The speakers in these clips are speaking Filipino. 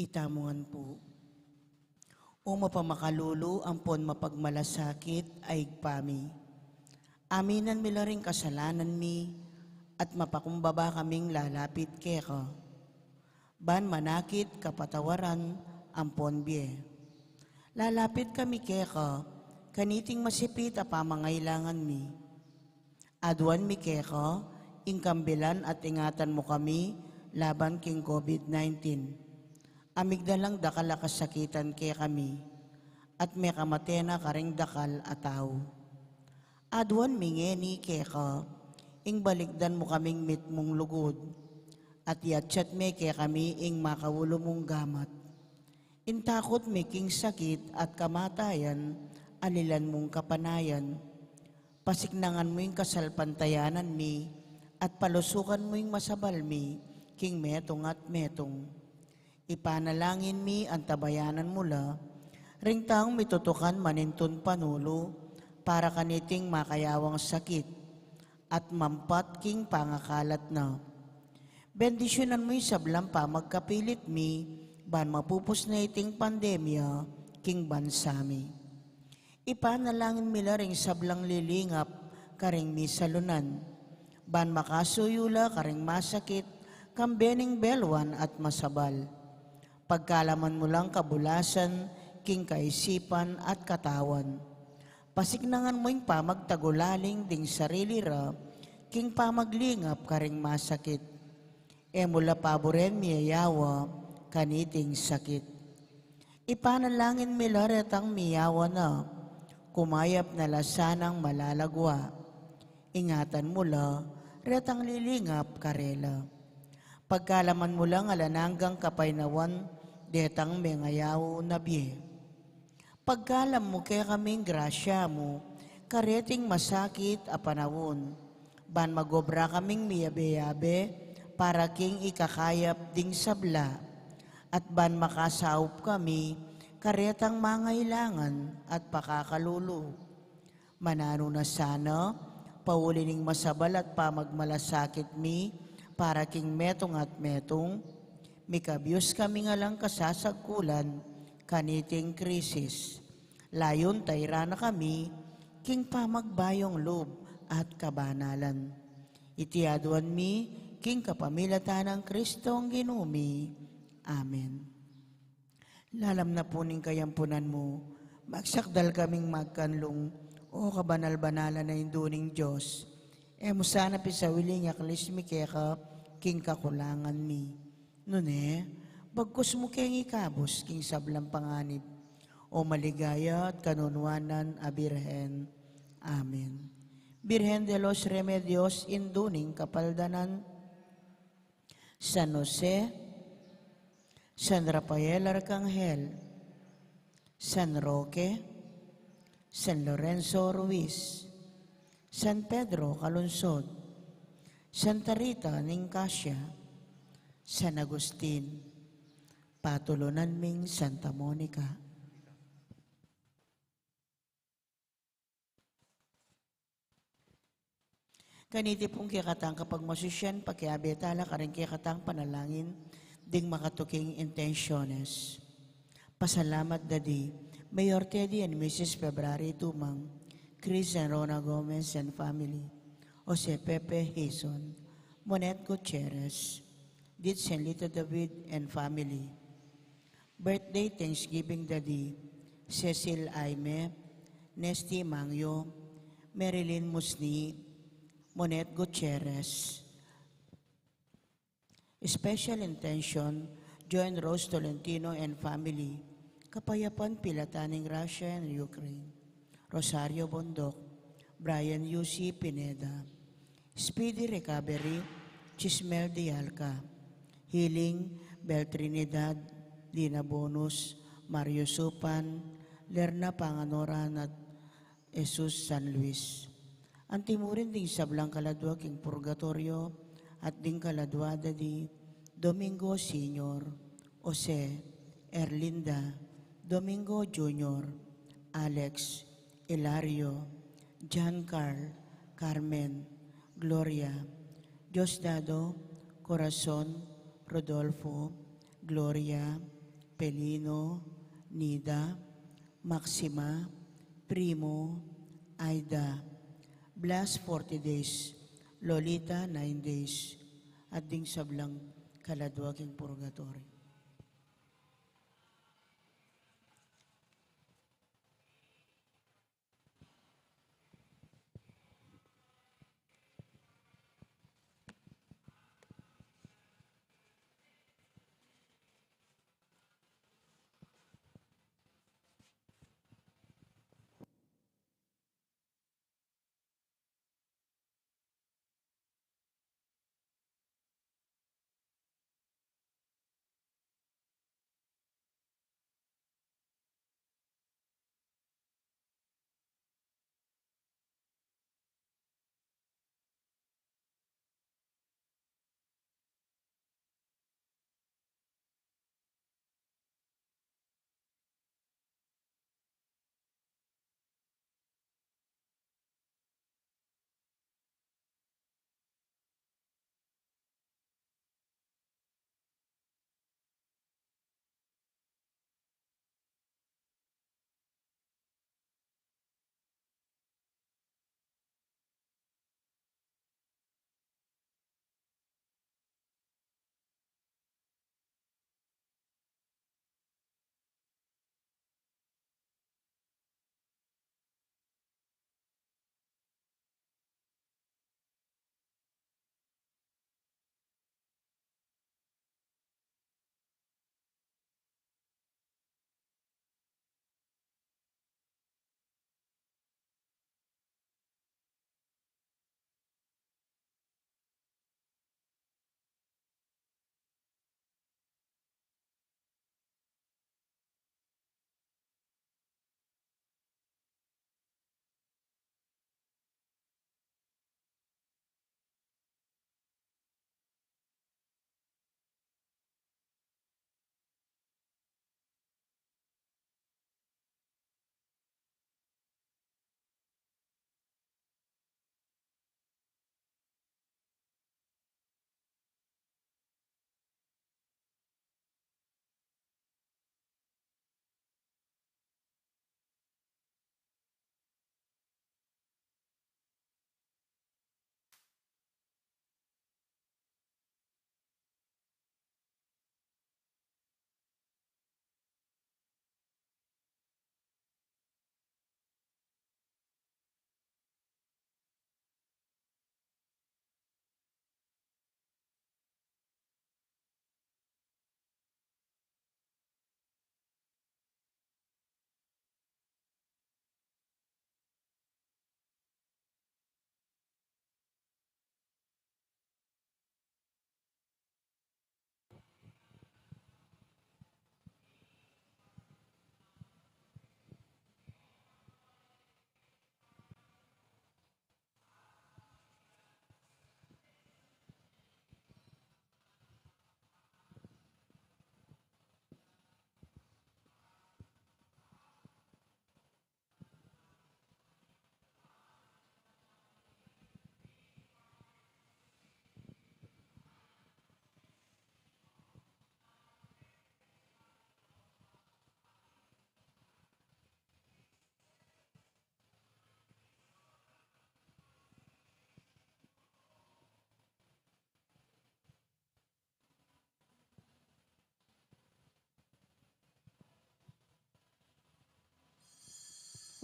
Itamuhan po. O mapamakalulu, ampon mapagmalasakit ay pami. Aminan mi ring kasalanan mi, at mapakumbaba kaming lalapit keka. Ban manakit kapatawaran ampon biye. Lalapit kami keka, kaniting masipit a pamangailangan mi. Aduan mi keka, ingkambilan at ingatan mo kami laban king COVID-19. Amigdalang dakal a kasakitan ke kami, at may kamatena karing dakal a tao. Aduan mi ngeni keka, ing baligdan mo kaming mit mong lugod, at yatchat me ke kami ing makawulo mong gamat. Intakot mi king sakit at kamatayan, alilan mong kapanayan. Pasiknangan mo yung kasalpantayanan mi, at palusukan mo yung masabal mi, king metong at metong. Ipanalangin mi ang tabayanan mula, ring taong mitutukan manintun panulo, para kaniting makayawang sakit, at mampat king pangakalat na. Bendisyonan mo yung sablang pa magkapilit mi, ban mapupos na iting pandemya, king bansami. Ipanalangin mi ring sablang lilingap, karing mi salunan, ban makasuyula karing masakit, kambening belwan at masabal. Pagkalaman mo lang kabulasan, king kaisipan at katawan. Pasiknangan mo yung pamagtagulaling ding sarili ra, king pamaglingap karing masakit. Mula paboren miyayawa, kaniting sakit. Ipanalangin mi laretang miyawa na, kumayap na lasanang malalagwa. Ingatan mo la, retang lilingap karela. Pagkalaman mo lang alananggang kapaynawan, detang mengayaw na biye. Pagkalam mo kaya kaming grasya mo, kareting masakit a panawon, ban magobra kaming miyabe-yabe, para king ikakayap ding sabla, at ban makasaup kami, karetang mangailangan at pakakalulo. Manano na sana, paulining masabal at pamagmalasakit mi, para king metong at metong, mikabiyos kami nga lang kasasagkulan, kaniting krisis. Layon tayra na kami, king pamagbayong loob at kabanalan. Itiaduan mi, king kapamilatan ng Kristong ginumi. Amen. Lalam na po ning kayampunan mo, magsakdal kaming magkanlong, o kabanal-banalan na induning Diyos. Mo sana pisawiling aklis mi keka, king kakulangan mi. Nune, bagkus mo keng ikabos, king sablang panganib, o maligaya at kanunwanan a Birhen. Amen. Birhen de los Remedios, induning kapaldanan, San Jose, San Rafael Arcangel, San Roque, San Lorenzo Ruiz, San Pedro Calunsod, Santa Rita Nicasio, San Agustin, patulunan ming Santa Monica. Kaniti pong kikatang kapag masusyan, pakiabetala karing kikatang panalangin, ding makatuking intentiones. Pasalamat Daddy, Mayor Teddy and Mrs. February Tumang, Chris and Rona Gomez and family, Jose Pepe Hason, Monet Gutierrez, Ditz and Lito David and family. Birthday Thanksgiving Daddy, Cecil Aime, Nesty Mangyo, Marilyn Musni, Monet Gutierrez. Special intention, Joan Rose Tolentino and family, Kapayapan Pilataning Russia and Ukraine, Rosario Bondok, Brian U.C. Pineda, Speedy Recovery, Chismel Dialca, Healing, Bel Trinidad, Lina Bonus, Mario Supan, Lerna Panganoran at Jesus San Luis. Ang timurin ding sablang kaladwa king purgatorio at ding kaladwada di Domingo Senior, Jose, Erlinda, Domingo Junior, Alex, Hilario, John Carl, Carmen, Gloria, Diosdado, Corazon, Rodolfo, Gloria, Pelino, Nida, Maxima, Primo, Aida, Blas 40 days, Lolita 9 days, at ding sablang kaladwa king purgatory.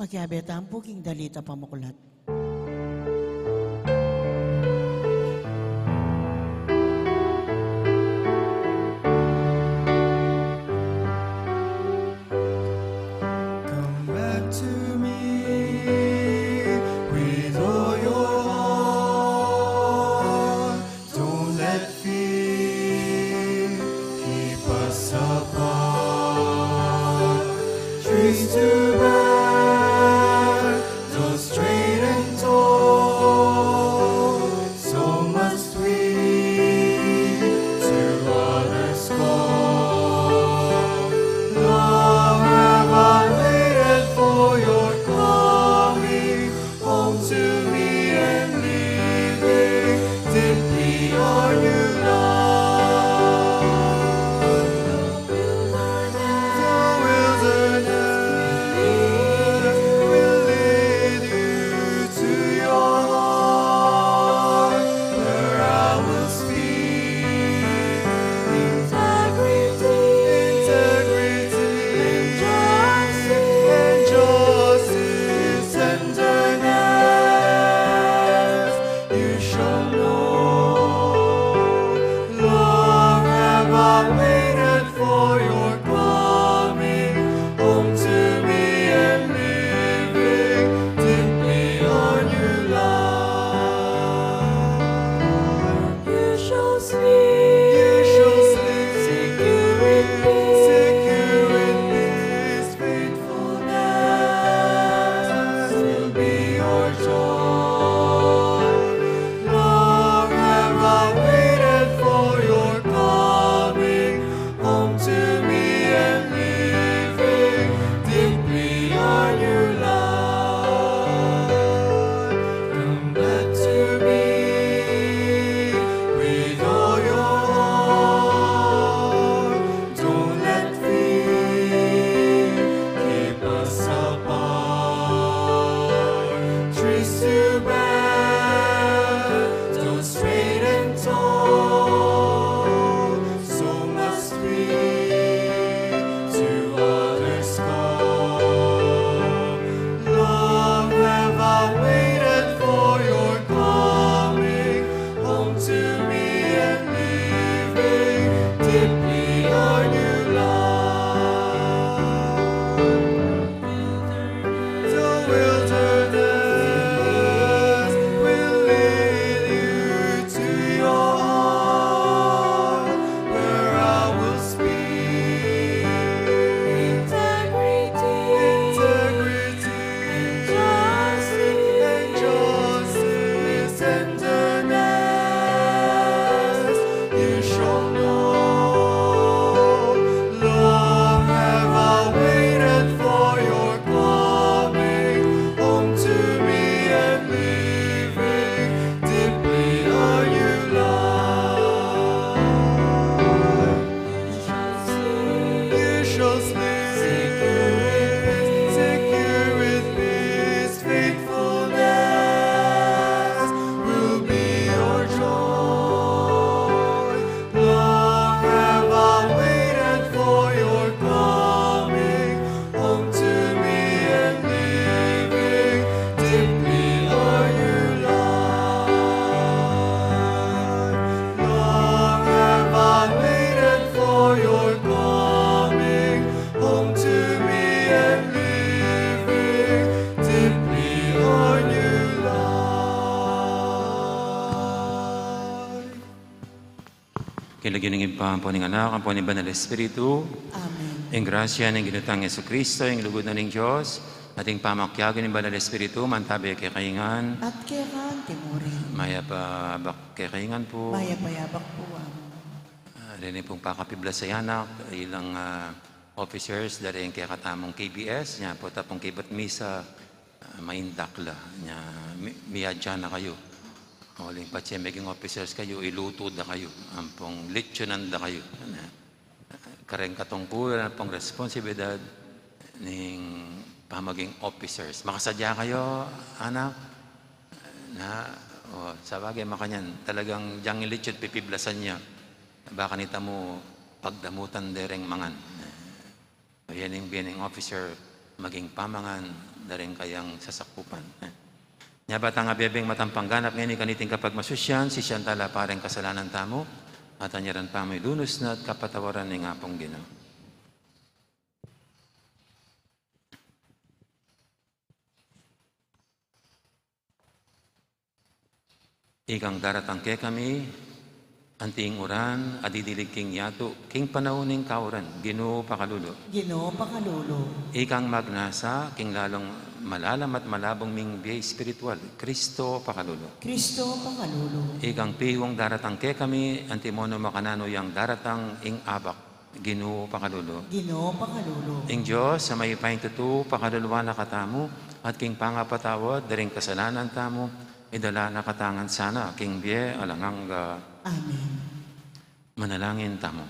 Magyabetaan po king dalita pamukulat. Come back to me with all your heart. Don't let fear keep us apart. Trees to bear, though straight and tall, so must we to others call. Long have I waited for your coming home to me and leaving deeply on you love. The wilderness will lead you to your heart, where I will speak integrity, and justice, tenderness you shall know. Long have I waited for your coming home to me and living deeply on your love. You shall sleep, secure in peace, faithfulness will be your joy. Long have I waited for your coming home to me and living deeply on your love. Come back to me with all your heart. Don't let fear keep us apart. Trees to bear, though straight and tall, so must we to others call. Long have I waited for your coming home to me and living deeply on your love. The wilderness will lead you to your heart, where I will speak integrity, and justice, tenderness you shall know. Long have I waited for your coming home to me and living deeply on your love. You shall sleep, secure with peace, faithfulness will be your joy. Long have I waited for your coming home to me and living deeply on your love. Long have I waited for your coming home to me and living deeply on your love. Kinaginingin pa po ng anak, ang po ni Banal Espiritu, Amen. ang grasya ng ginutang Yesu Kristo, ang lugod na ng Diyos, ating pamakyagan ng Banal Espiritu, mantabi kay kaingan, At keran timuri. maya pa bak kay kaingan po, Maya payabak po ang rin pong pakapibla sa yanak, ilang officers, dari ang kaya katamong KBS, niya po tapong kibat misa, maindakla, niya miyadya na kayo. Huling patsi, maging officers kayo, ilutod na kayo. Ampong litsyonan na kayo. Kareng katungkulan, pong responsibilidad ng pamaging officers. Makasadya kayo, anak, na, sa bagay, makanyan, talagang diyang ilitsyon, pipiblasan niya. Baka nita mo, pagdamutan dereng mangan. Yan yung being officer, maging pamangan, daring kayang sasakupan. Nya batang abebeng matampangganap ngayon kaniting kapag masusyan, si siyantala pareng kasalanan tamo, at anyaran pa may lunos na at kapatawaran ng apong Ginoo. Ikang daratang ke kami, anting uran, adidilig king yato, king panauning kauran, Ginoo pakalulo. Ginoo pakalulo. Ikang magnasa, king lalong malalam at malabong ming biya espiritual, Kristo pakalulo. Kristo pakalulo. Ikang pihong daratang ke kami, antimono makanano yang daratang ing abak, Ginoo pakalulo. Ginoo pakalulo. Ing Diyos, sa may pahintutu, pakaluluwa na katamu, at king pangapatawad, daring kasalanan tamo, idala na katangan sana, king biye alangang Amen. manalangin tamo.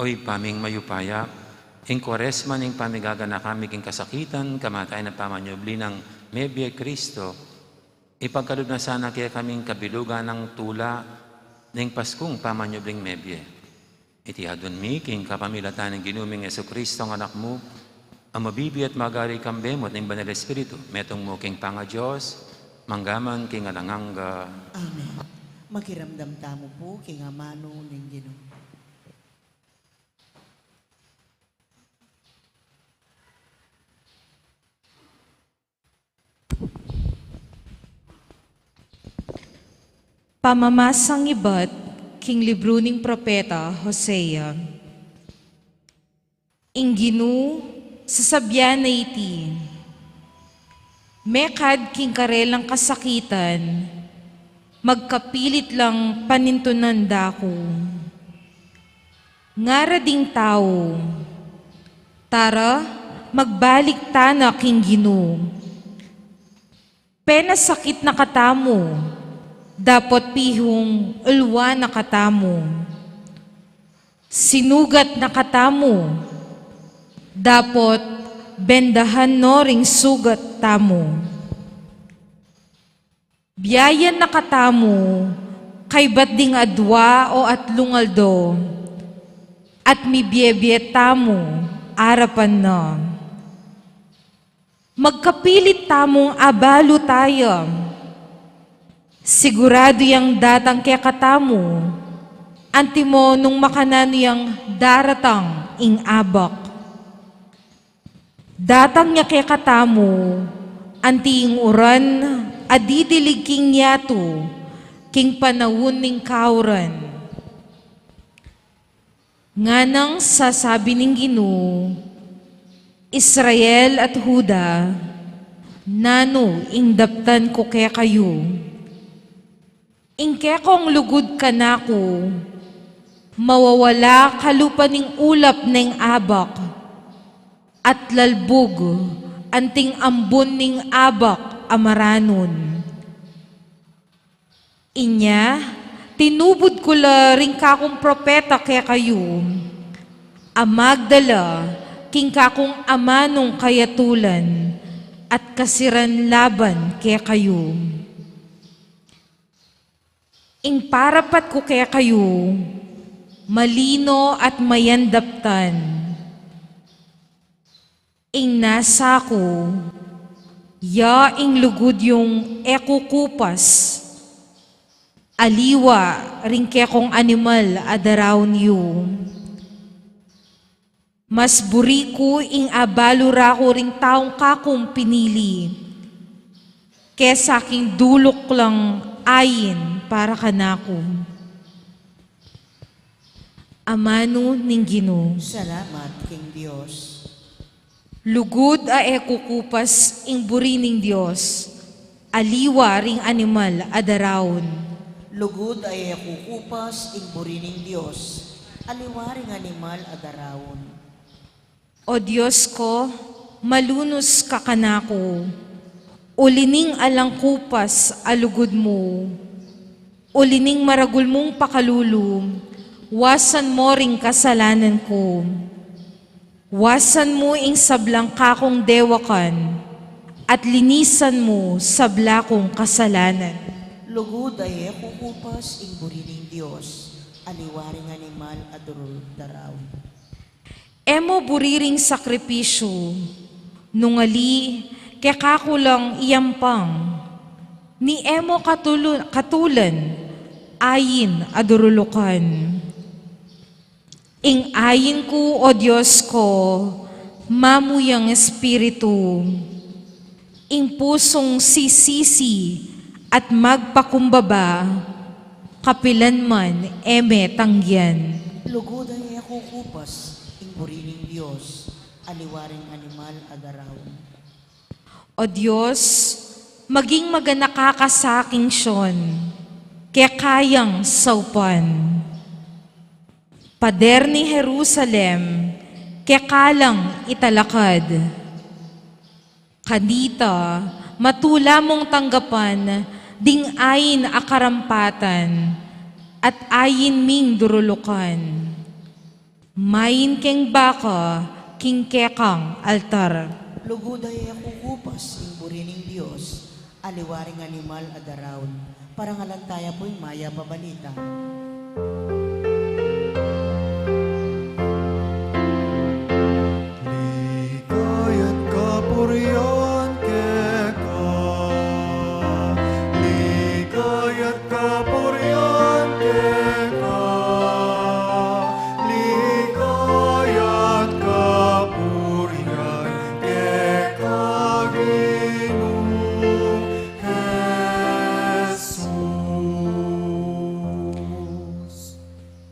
Oy, paming mayupaya, ing Kwaresma ning pamigagana kami king kasakitan, kamatay na pamanyobli ng Mebye Kristo, ipagkalod na sana kaya kaming kabilugan ng tula ning Paskong pamanyobling Mebye. Itihadon mi, king kapamilatan ng ginuming Yesu Kristo ang anak mo, ang mabibi at magari kambemot ng Banal Espiritu, metong mo king panga Diyos, manggaman king alangang Amen. Makiramdam tamo po king amano ng Ginoo. Pamamasang ibat, king libro ning propeta Hosea. Ing Ginoo, sasabyan na iti, mekad king karelang kasakitan, magkapilit lang panintunan dako. Ngara ding tao, tara, magbalik tana king Ginoo. Pena sakit na katamo, dapat pihong ulwa na katamo. Sinugat na katamo, dapat bendahan no ring sugat tamo. Biyayan na katamo, kay ba't ding adwa o at lungaldo, at mibyebye tamo, arapan na. Magkapilit tamong abalo tayo, sigurado yang datang kaya katamo, antimo nung makanano yang daratang ing abak. Datang niya kaya katamo, anti ing uran, adidilig king yato, king panawon ning kauran. Nganang sasabi ning Ginoo, Israel at Huda, nano ing daptan ko kaya kayo. Ingke kong lugod ka na ko, mawawala kalupa ning ulap ning abak, at lalbog anting ambon ning abak amaranon. Inya, tinubod ko la ring kakong propeta kaya kayo, amagdala king kakong amanong kayatulan, at kasiran laban kaya kayo. Ing parapat ko kaya kayo, malino at mayandaptan. Ing nasa ko, ya ing lugod yung ekukupas, aliwa ring kaya kong animal adaraw niyo. Mas buri ko ing abalura ko ring taong kakong pinili, kesa aking dulok lang ayin para kanako. Amano ning Ginoo, Salamat king Dios. lugod a ekukupas ing buri ning Dios, aliwa ring animal adarawon. Lugod ay kukupas ing burining Dios, aliwaring animal adarawon. O Diyos ko, malunos ka kanako, ulining alang kupas alugod mo, ulining maragul mong pakalulu, wasan mo ring kasalanan ko. Wasan mo ing sablang kakong dewakan, at linisan mo sabla kong kasalanan. Lugod ay kukupas ing burining Dios, aliwaring animal at daraw. Emo buriring sakripisyo, nungali kekakulang iyampang, ni emo katulan, ayin adurulukan. Ing ayin ko, o Diyos ko, mamuyang espiritu, ing pusong sisisi at magpakumbaba, kapilan man eme tangyan. Lugod ay ako kupas, ing buriling Diyos, aliwaring animal at daraw. O Diyos, maging maganakakasaking siyon, kaya kayang saupan. Pader ni Jerusalem, kaya kalang italakad. Kanita, matula mong tanggapan, ding ayin akarampatan, at ayin ming durulukan. Mayin keng baka, king kekang altar. Lugod ay ako kupas, ing buriling Diyos, aliwaring animal at daraw. Parangalan tayo po'y maya pabalita. Ligaya't kapurihan keka, ligaya't kapurihan keka, ligaya't kapurihan keka, Ginoong Jesus.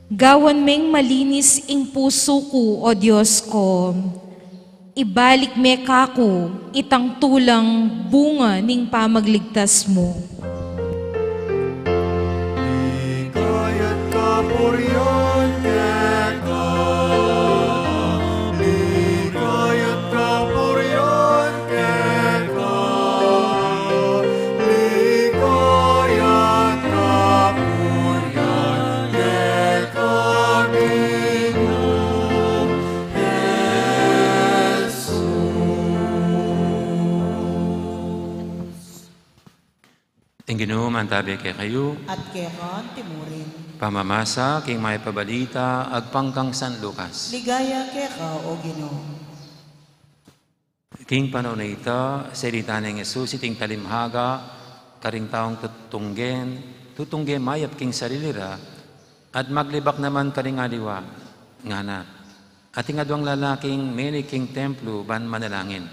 Gawan meng malinis ing puso ko, o Diyos ko. Ibalik me kako, itang tulang bunga ning pamagligtas mo. Ligaya't kapurihan keka, ligaya't kapurihan keka, ligaya't kapurihan keka, Ginoong Jesus. Ang Ginoo man tabi kay kayo, At keron timurin. pamamasa king may pabalita, agpangkang San Lucas. Ligaya keka o Ginoo. King panahon na ito, salita ng Jesus, iting talimhaga, karing taong tutunggen mayap king sarilira, at maglibak naman karing aliwa, nga na. Ating adwang lalaking meni king templo, ban manalangin.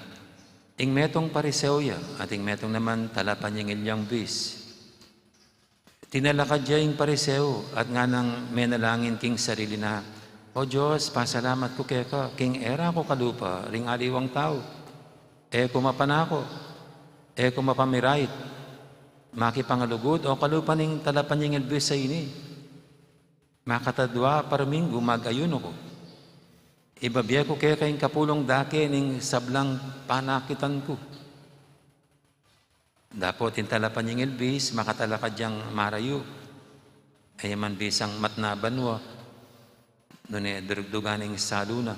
Ing metong pariseuya, ating metong naman talapan yung ilyang bis. Tinalakad niya yung pariseo, at nga nang menalangin king sarili na, O Diyos, pasalamat ko keka, king era ko kalupa, ring aliwang tao. Kumapana ako, kumapamirait, makipangalugod, o kalupa ning talapan yung ilbis sa ini. Makatadwa parminggo mag-ayuno ko. Ibabiya ko kaya kayong kapulong dake ning sablang panakitan ko. Dapo tintalapan yung ilbis, makatalakad yung marayo. Ay man bisang matnabanwa, doon durugdugan ng saluna.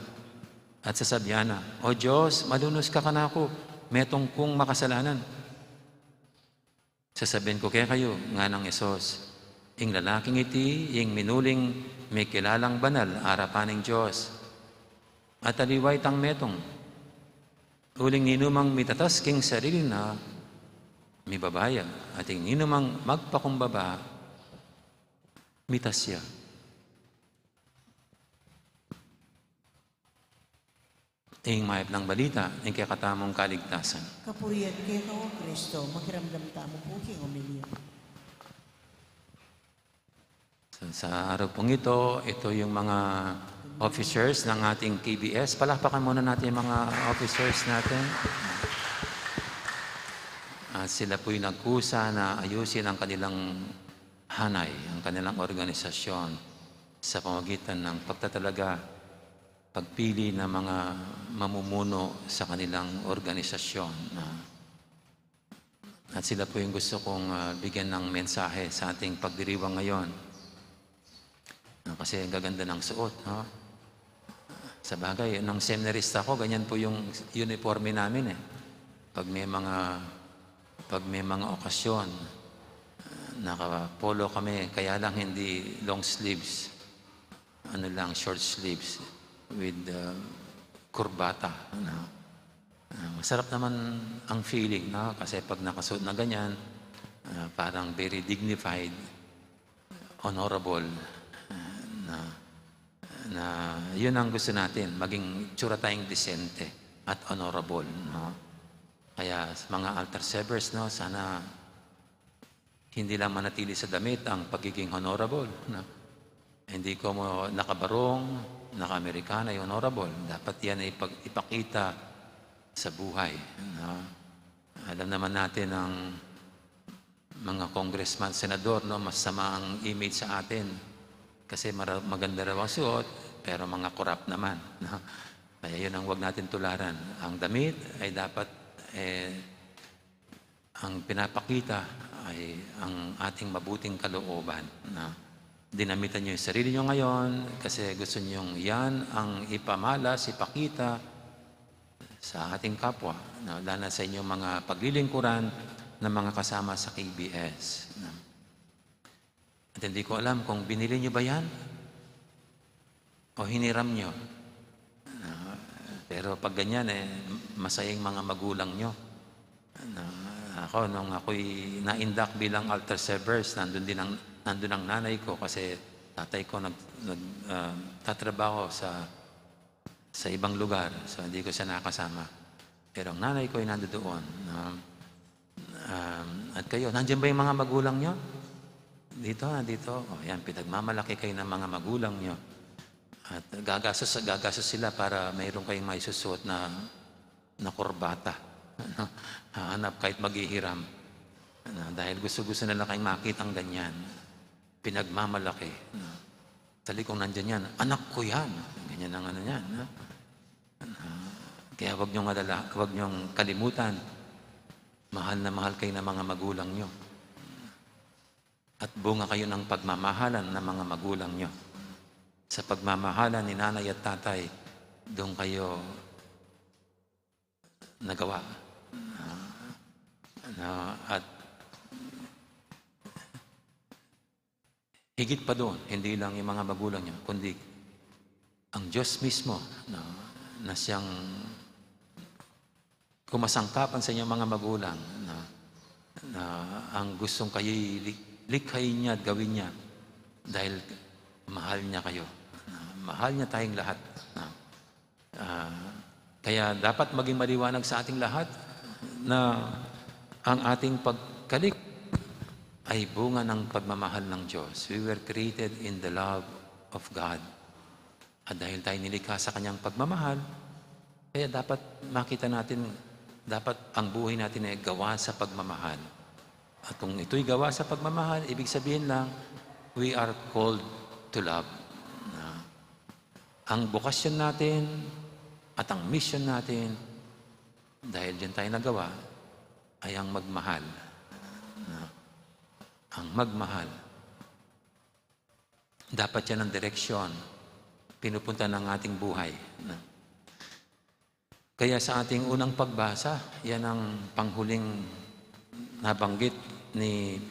At sasabyana, O Diyos, malunos ka na ako, metong kong makasalanan. Sasabihin ko kaya kayo, nga ng Isos, ing lalaking iti, ing minuling may kilalang banal, arapan ng Diyos. At aliway tang metong, uling ninumang mitatas king sarili na, may babaya, at ing ninumang magpakumbaba, mitas siya. Ing mayap ng balita, ing kakatamong kaligtasan. Kapurihan keka o Kristo, makiramdam tamo po king umilya. Sa araw pong ito yung mga officers ng ating KBS. Palakpakan muna natin yung mga officers natin. At sila po'y nagkusa na ayusin ang kanilang hanay, ang kanilang organisasyon sa pamagitan ng pagtatalaga, pagpili ng mga mamumuno sa kanilang organisasyon. At sila po yung gusto kong bigyan ng mensahe sa ating pagdiriwang ngayon. Kasi ang gaganda ng suot. Ha? Sa bagay, nung seminarista ko, ganyan po yung uniforme namin eh. Pag may mga okasyon, naka-polo kami, kaya lang hindi long sleeves. ano lang, short sleeves with kurbata. Masarap naman ang feeling, no? Kasi pag nakasuot na ganyan, parang very dignified, honorable, na yun ang gusto natin, maging tsura tayong desente at honorable, no? Kaya sa mga altar servers, no, sana hindi lang manatili sa damit ang pagiging honorable, no? Hindi ko mo nakabarong, naka-Amerikana ay honorable. Dapat yan ay ipakita sa buhay, no? Alam naman natin ang mga congressman, senador, no, masama ang image sa atin kasi maganda raw ang suot, pero mga korap naman, no? Kaya yun ang huwag natin tularan. Ang damit ay dapat ang pinapakita ay ang ating mabuting kalooban, no? Dinamitan nyo yung sarili nyo ngayon kasi gusto nyo yan ang ipamalas, ipakita sa ating kapwa, no? Lalo sa inyong mga paglilingkuran ng mga kasama sa KBS, no? At hindi ko alam kung binili nyo ba yan o hiniram nyo, no? Pero pag ganyan, masayang mga magulang nyo, no? Ako, nung ako'y naindak bilang altar servers, nandun ang nanay ko kasi tatay ko tatrabaho sa ibang lugar, so hindi ko siya nakasama. Pero ang nanay ko ay nandoon. At kayo, nandiyan ba yung mga magulang nyo? Dito. O yan, pinagmamalaki kayo ng mga magulang nyo. At gagastos sila para mayroon kayong may susuot na kurbata. Hahanap kahit maghihiram. Dahil gusto nila kayong makita ang ganyan. Pinagmamalaki. Tali kung nandyan yan, anak ko yan. Ganyan ang ano yan. Kaya huwag niyong kalimutan. Mahal na mahal kayo ng mga magulang nyo. At bunga kayo ng pagmamahalan ng mga magulang nyo. Sa pagmamahalan ni nanay at tatay, doon kayo nagawa. At higit pa doon, hindi lang yung mga magulang nyo, kundi ang Diyos mismo na siyang kumasangkapan sa inyong mga magulang na ang gustong kayo likhayin niya at gawin niya dahil mahal niya kayo. Mahal niya tayong lahat. Kaya dapat maging maliwanag sa ating lahat na ang ating pagkalik ay bunga ng pagmamahal ng Diyos. We were created in the love of God. At dahil tayo nilikha sa Kanyang pagmamahal, kaya dapat makita natin, dapat ang buhay natin ay gawa sa pagmamahal. At kung ito'y gawa sa pagmamahal, ibig sabihin lang, we are called to love. Ang bokasyon natin at ang mission natin, dahil dyan tayo nagawa, ay ang magmahal. Ang magmahal. Dapat yan ang direksyon, pinupunta ng ating buhay. Kaya sa ating unang pagbasa, yan ang panghuling nabanggit ni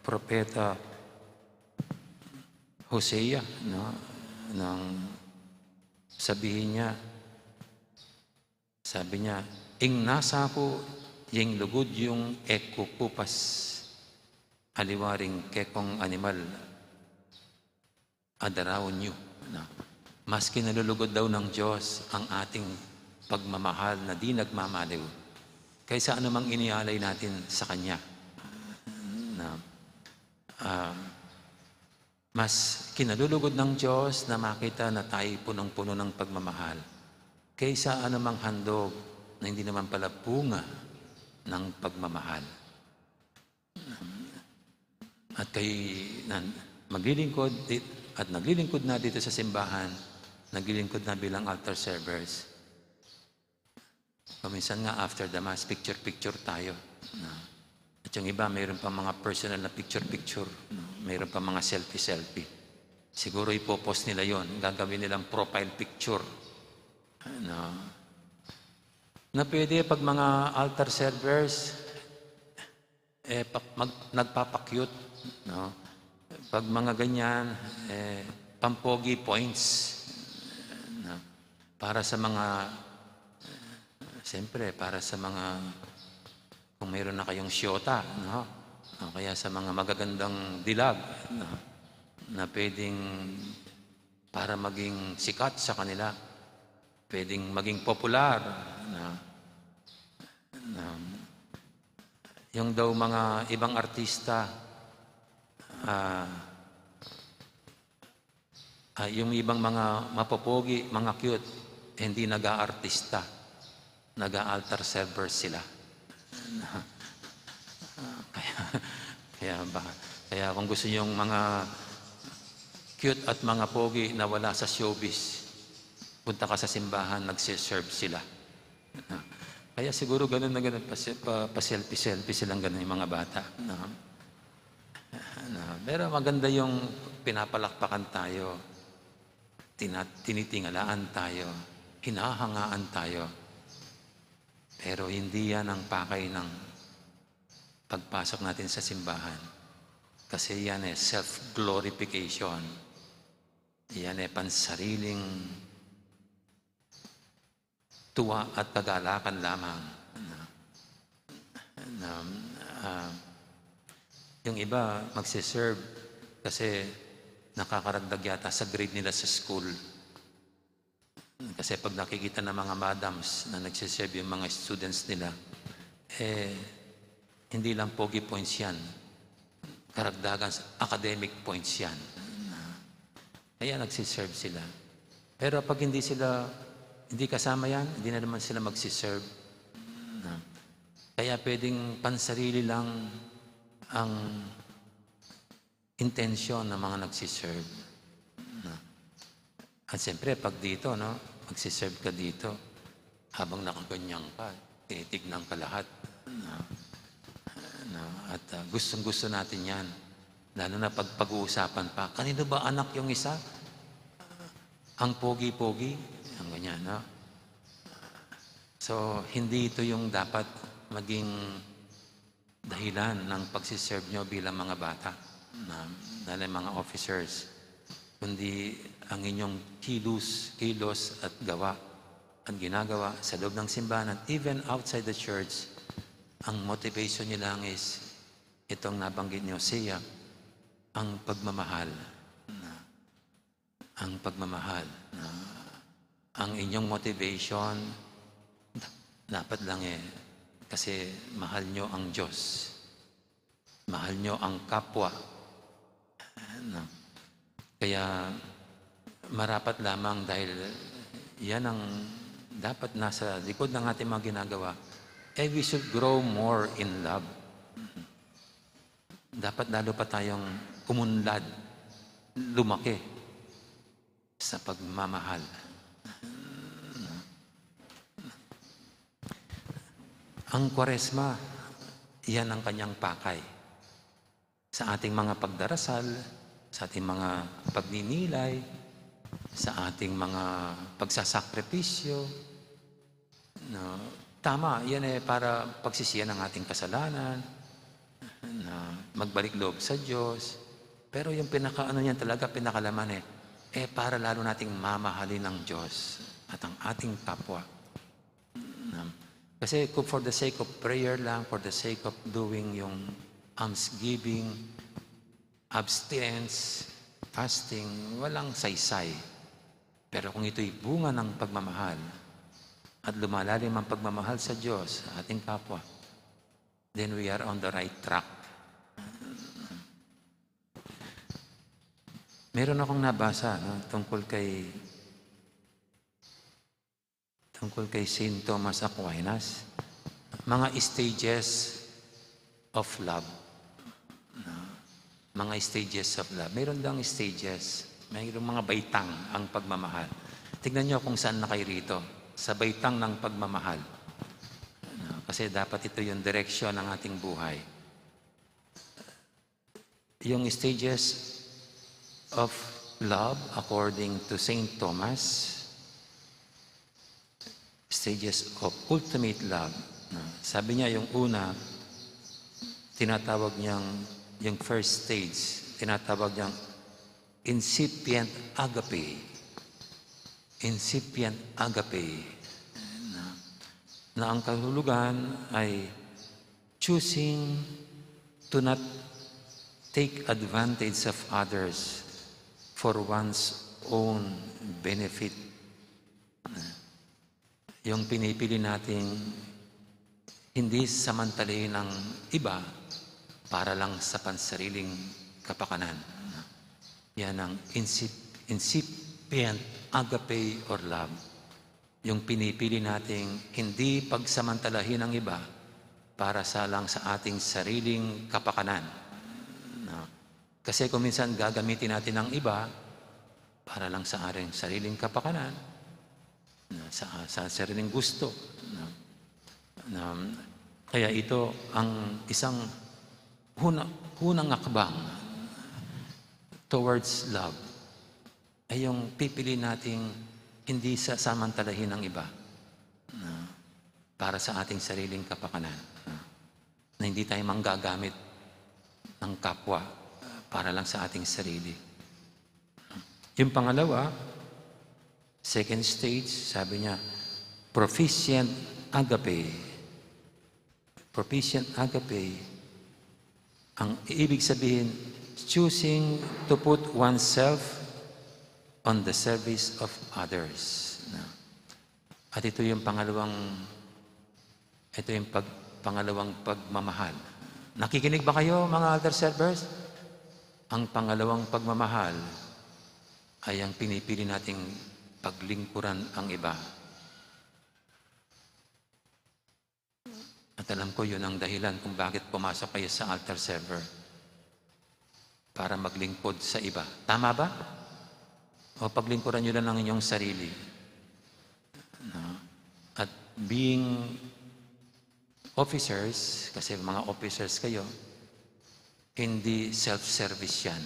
Propeta Hosea, no? Nang sabihin niya, sabi niya, ing nasa ko yung lugod yung ekukupas aliwaring kekong animal adarawon niyo. No? Maski nalulugod daw ng Diyos ang ating pagmamahal na di nagmamaliw kaysa anumang inialay natin sa Kanya. Mas kinalulugod ng Diyos na makita na tayo punong-puno ng pagmamahal kaysa anumang handog na hindi naman pala bunga ng pagmamahal. At maglilingkod na dito sa simbahan, naglilingkod na bilang altar servers. Paminsan nga after the mass, picture-picture tayo. At yung iba, mayroon pa mga personal na picture-picture. Mayroon pa mga selfie-selfie. Siguro ipopost nila yon, gagawin nilang profile picture. Na pwede pag mga altar servers, nagpapakyut. No? Pag mga ganyan, pampogi points na para sa mga, siyempre, para sa mga, kung mayroon na kayong syota, no? O kaya sa mga magagandang dilag, no? Na pwedeng, para maging sikat sa kanila, pwedeng maging popular, na yung daw mga ibang artista, yung ibang mga mapopogi, mga cute, hindi nag-aartista, nag-altar servers sila. Kaya kung gusto yung mga cute at mga pogi na wala sa showbiz, punta ka sa simbahan, nagsiserve sila. Kaya siguro ganun na ganun, pa-selfie silang ganun yung mga bata. Pero maganda yung pinapalakpakan tayo, tinitingalaan tayo, hinahangaan tayo. Pero hindi yan ang pakay ng pagpasok natin sa simbahan. Kasi yan self-glorification. Yan pansariling tuwa at kagalakan lamang. Yung iba magsiserve kasi nakakaragdag yata sa grade nila sa school. Kasi pag nakikita ng mga madams na nagsiserve yung mga students nila, hindi lang pogi points yan. Karagdagan academic points yan. Kaya nagsiserve sila. Pero pag hindi kasama yan, hindi na naman sila magsiserve. Kaya pwedeng pansarili lang ang intensyon ng mga nagsiserve. At siyempre, pag dito, magsiserve ka dito, habang nakaganyan ka, tinitignan ka lahat. At gustong-gusto natin yan. Lalo na pag pag-uusapan pa, kanino ba anak yung isa? Ang pogi-pogi? Ang ganyan, no? So, hindi ito yung dapat maging dahilan ng pagsiserve nyo bilang mga bata, lalo mga officers, kundi ang inyong kilos at gawa at ginagawa sa loob ng simbahan at even outside the church. Ang motivation nyo lang is itong nabanggit ni Hosea, ang pagmamahal. Ang pagmamahal. Ang inyong motivation, dapat lang kasi mahal nyo ang Diyos. Mahal nyo ang kapwa. Kaya marapat lamang dahil yan ang dapat nasa likod ng ating mga ginagawa. We should grow more in love. Dapat lalo pa tayong umunlad, lumaki sa pagmamahal. Ang Kwaresma, yan ang kanyang pakay. Sa ating mga pagdarasal, sa ating mga pagninilay, sa ating mga pagsasakripisyo. Tama, yan para pagsisiyan ng ating kasalanan, na magbalik loob sa Diyos. Pero yung pinakalaman para lalo nating mamahalin ng Diyos at ang ating kapwa. Kasi for the sake of prayer lang, for the sake of doing yung almsgiving, abstinence, fasting, walang saysay. Pero kung ito'y bunga ng pagmamahal at lumalalim ang pagmamahal sa Diyos, sa ating kapwa, then we are on the right track. Meron akong nabasa tungkol kay Saint Thomas Aquinas, mga stages of love. Mga stages of love. Mayroon lang stages, mayroong mga baitang ang pagmamahal. Tignan nyo kung saan na kayo rito, sa baitang ng pagmamahal. Kasi dapat ito yung direksyon ng ating buhay. Yung stages of love according to Saint Thomas, stages of ultimate love. Sabi niya yung una, tinatawag niyang yung first stage, tinatawag niyang incipient agape. Incipient agape. Na ang kahulugan ay choosing to not take advantage of others for one's own benefit. Yung pinipili nating hindi samantalahin ng iba para lang sa pansariling kapakanan. Yan ang incipient agape or love. Yung pinipili nating hindi pagsamantalahin ng iba para lang sa ating sariling kapakanan. Kasi kung minsan gagamitin natin ng iba para lang sa ating sariling kapakanan, sa sariling gusto. Kaya ito ang isang hunang akbang towards love ay yung pipili nating hindi samantalahin ng iba para sa ating sariling kapakanan. Na hindi tayo manggagamit ng kapwa para lang sa ating sarili. Yung pangalawa, second stage, sabi niya, proficient agape. Proficient agape. Ang ibig sabihin, choosing to put oneself on the service of others. At ito yung pangalawang pagmamahal. Nakikinig ba kayo, mga altar servers? Ang pangalawang pagmamahal ay ang pinipili nating paglingkuran ang iba. At alam ko yun ang dahilan kung bakit pumasok kayo sa altar server. Para maglingkod sa iba. Tama ba? O paglingkuran nyo lang ang inyong sarili. At being officers, kasi mga officers kayo, hindi self-service yan.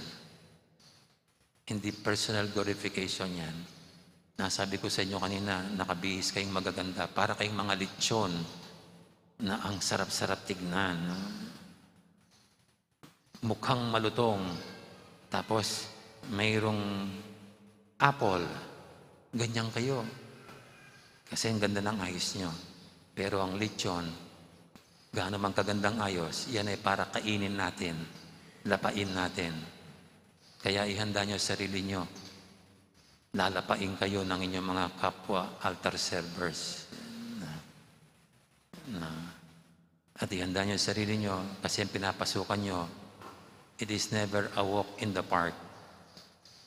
Hindi personal glorification yan. Nasabi ko sa inyo kanina, nakabihis kayong magaganda, para kayong mga lechon na ang sarap-sarap tignan. Mukhang malutong, tapos mayroong apple. Ganyan kayo. Kasi ang ganda ng ayos nyo. Pero ang lechon, gaano man kagandang ayos, yan ay para kainin natin, lapain natin. Kaya ihanda nyo sarili nyo. Lalapain kayo ng inyong mga kapwa altar servers. At ihanda nyo sarili nyo kasi ang pinapasukan nyo, it is never a walk in the park,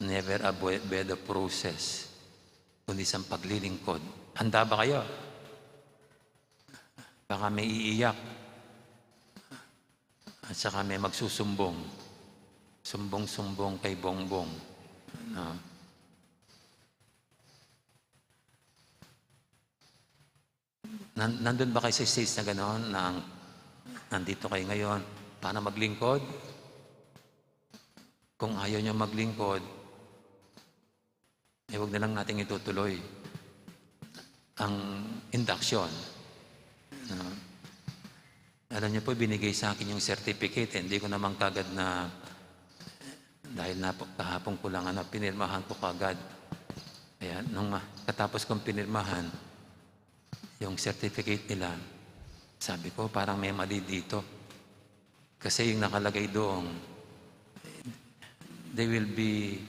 never a bed of roses, kundi isang paglilingkod. Handa ba kayo? Baka may iiyak at saka may magsusumbong. Sumbong-sumbong kay Bongbong. Nandun ba kayo sa stage na gano'n na nandito kayo ngayon para maglingkod? Kung ayaw nyo maglingkod, huwag na lang natin itutuloy ang induction. Alam niyo po, binigay sa akin yung certificate. Hindi ko naman kagad na, dahil kahapon ko lang, pinirmahan ko kagad. Kaya nung katapos kong pinirmahan, yung certificate nila, sabi ko, parang may mali dito. Kasi yung nakalagay doon, they will be,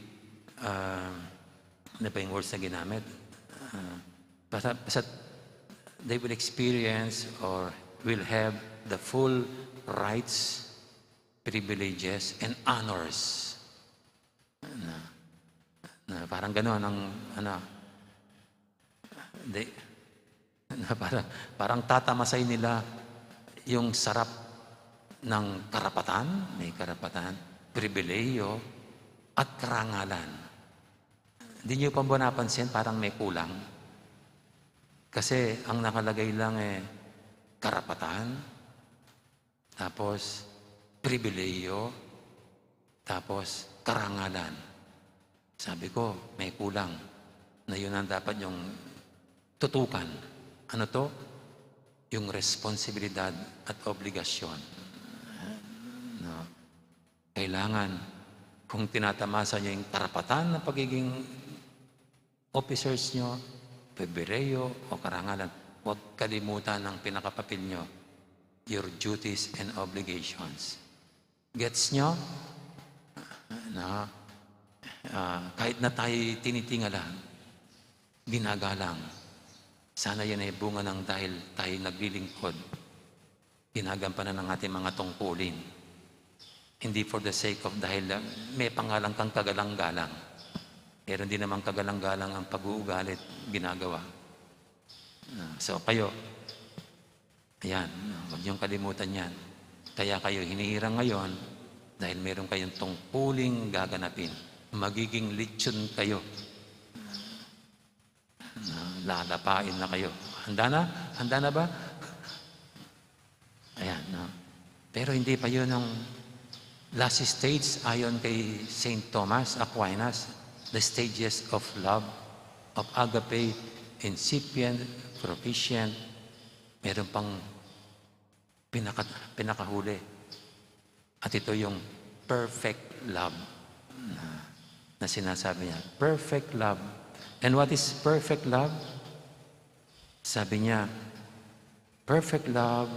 ano ba yung words na ginamit? Basta they will experience or will have the full rights, privileges, and honors. Parang gano'n ang, parang tatamasay nila yung sarap ng karapatan, may karapatan, pribileyo, at karangalan. Hindi niyo pa ba napansin, parang may kulang? Kasi ang nakalagay lang karapatan, tapos pribileyo, tapos karangalan. Sabi ko, may kulang na yun ang dapat yung tutukan. Ano to? Yung responsibilidad at obligasyon. No. Kailangan Kung tinatamasa nyo yung karapatan ng pagiging officers nyo, pribileyo o karangalan, huwag kalimutan ng pinakapapil nyo, your duties and obligations. Gets nyo? Na, kahit na tayo tinitingala, ginagalang, sana yan ay bunga ng dahil tayo naglilingkod, ginagampanan ng ating mga tungkulin. Hindi for the sake of dahil may pangalan kang kagalang-galang. Pero hindi naman kagalang-galang ang pag-uugalit ginagawa. So kayo, ayan, huwag niyong kalimutan yan. Kaya kayo hinihirang ngayon dahil meron kayong tungkuling gaganapin. Magiging lechon kayo. Lalapain na kayo. Handa na? Handa na ba? Ayan, no? Pero hindi pa yun ang last stage ayon kay St. Thomas Aquinas, the stages of love, of agape, incipient, proficient. Meron pang pinakahuli. At ito yung perfect love na sinasabi niya. Perfect love. And what is perfect love? Sabi niya, perfect love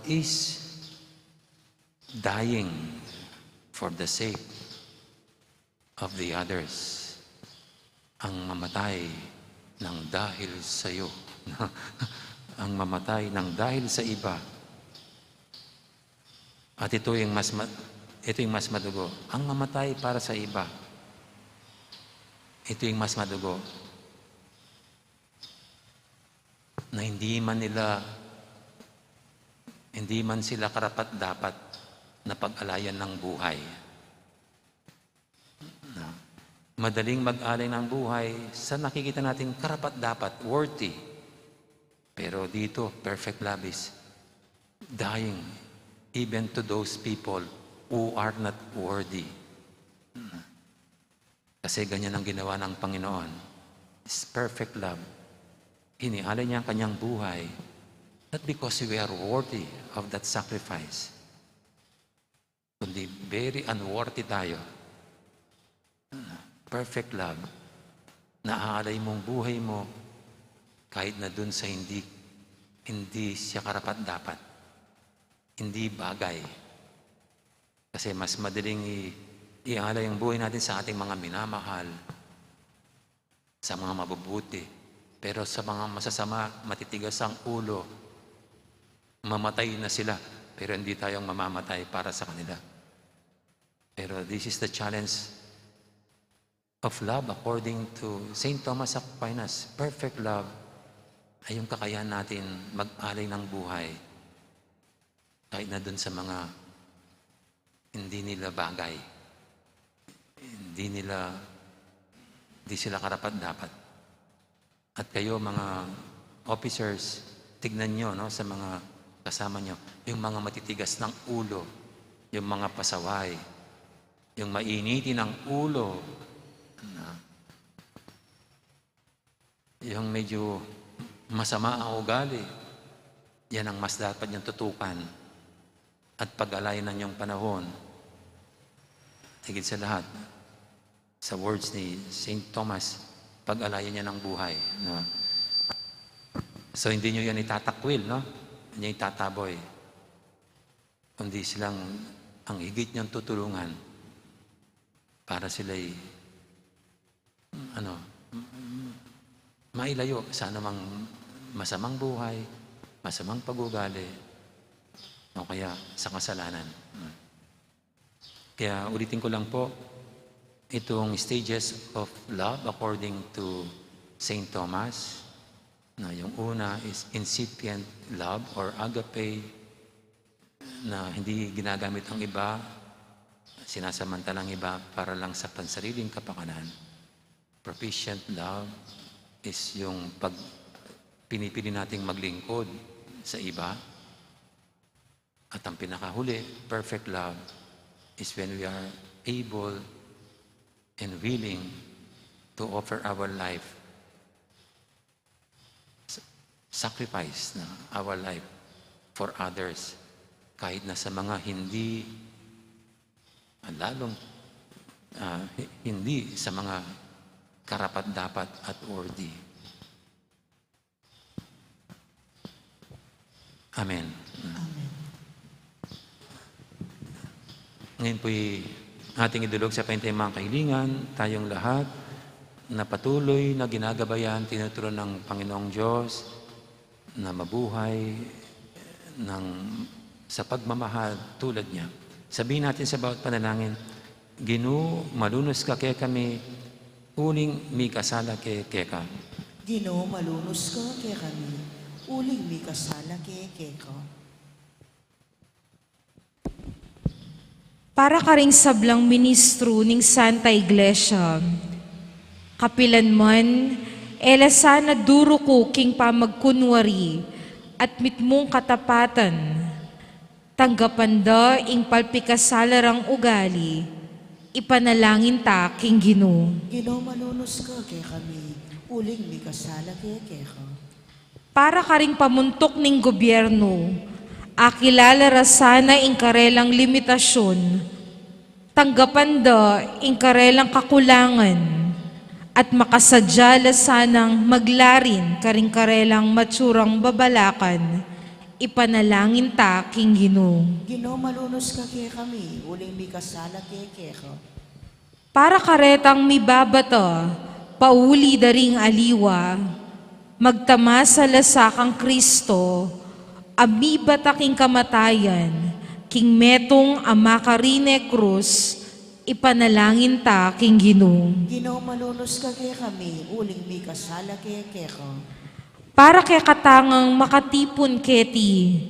is dying for the sake of the others. Ang mamatay ng dahil sa iyo. Ang mamatay ng dahil sa iba. At ito yung mas madugo. Ang mamatay para sa iba. Ito yung mas madugo. Na hindi man sila karapat-dapat na pag-alayan ng buhay. Madaling mag-alay ng buhay sa nakikita natin karapat-dapat, worthy. Pero dito, perfect love is dying even to those people who are not worthy. Kasi ganyan ang ginawa ng Panginoon. It's perfect love. Inialay niya ang kanyang buhay not because we are worthy of that sacrifice, kundi very unworthy tayo. Perfect love. Naaalay mong buhay mo kahit na dun sa hindi siya karapat-dapat. Hindi bagay. Kasi mas madaling ialay ang buhay natin sa ating mga minamahal, sa mga mabubuti. Pero sa mga masasama, matitigas ang ulo, mamatay na sila, pero hindi tayong mamamatay para sa kanila. Pero this is the challenge of love according to St. Thomas Aquinas. Perfect love ay yung kakayahan natin mag-alay ng buhay kahit na dun sa mga hindi nila bagay, hindi sila karapat-dapat. At kayo mga officers, tignan nyo sa mga kasama nyo, yung mga matitigas ng ulo, yung mga pasaway, yung mainitin ng ulo, yung medyo masama ang ugali, yan ang mas dapat niyong tutukan at pag-alayin ng inyong panahon. Higit sa lahat, sa words ni St. Thomas, pag-alayin niya ng buhay. No? So hindi nyo yan itatakwil, no? Hindi itataboy. Kundi silang ang higit niyong tutulungan para sila'y mailayo sa anumang masamang buhay, masamang pag-ugali, o kaya sa kasalanan. Kaya ulitin ko lang po, itong stages of love according to St. Thomas, na yung una is incipient love or agape, na hindi ginagamit ang iba, sinasamantalang iba para lang sa pansariling kapakanan. Proficient love is yung pinipili nating maglingkod sa iba. At ang pinakahuli, perfect love, is when we are able and willing to offer our life, sacrifice na our life for others, kahit na sa mga hindi, lalong hindi sa mga karapat-dapat at worthy. Amen. Amen. Ngayon po'y ating idulog sa paintay mga kailingan, tayong lahat na patuloy na ginagabayan, tinuturon ng Panginoong Diyos na mabuhay sa pagmamahal tulad niya. Sabihin natin sa bawat panalangin, Ginoo, malunos ka kaya kami, uling mi kasala kaya. Ginoo, malunos ka kaya kami, uling mi kasala kaya ka. Para ka ring sablang ministro ning Santa Iglesia, kapilan man, ela sana duro ko king pamagkunwari at mitmong katapatan, tanggapan da ing palpikasalarang ugali, ipanalangin ta king Ginoo. Ginoo, malunos ka kaya kami, uling mi kasala kaya ka. Para ka ring pamuntok ning gobyerno, akilala ra sana ing karelang limitasyon, tanggapan da ing karelang kakulangan, at makasadyala sanang maglarin karing karelang matsurang babalakan, ipanalangin ta king Ginoo. Ginoo, malunos ka kaya kami, uling mi kasala kaya ka. Para karetang mibabata, pauli daring aliwa, magtama sa lasakang Kristo, amibata king kamatayan, king metong amakarine krus, ipanalangin ta king Ginoo. Ginoo, malunos ka kaya kami, uling mi kasala kaya ka. Para kay katangang makatipon keti,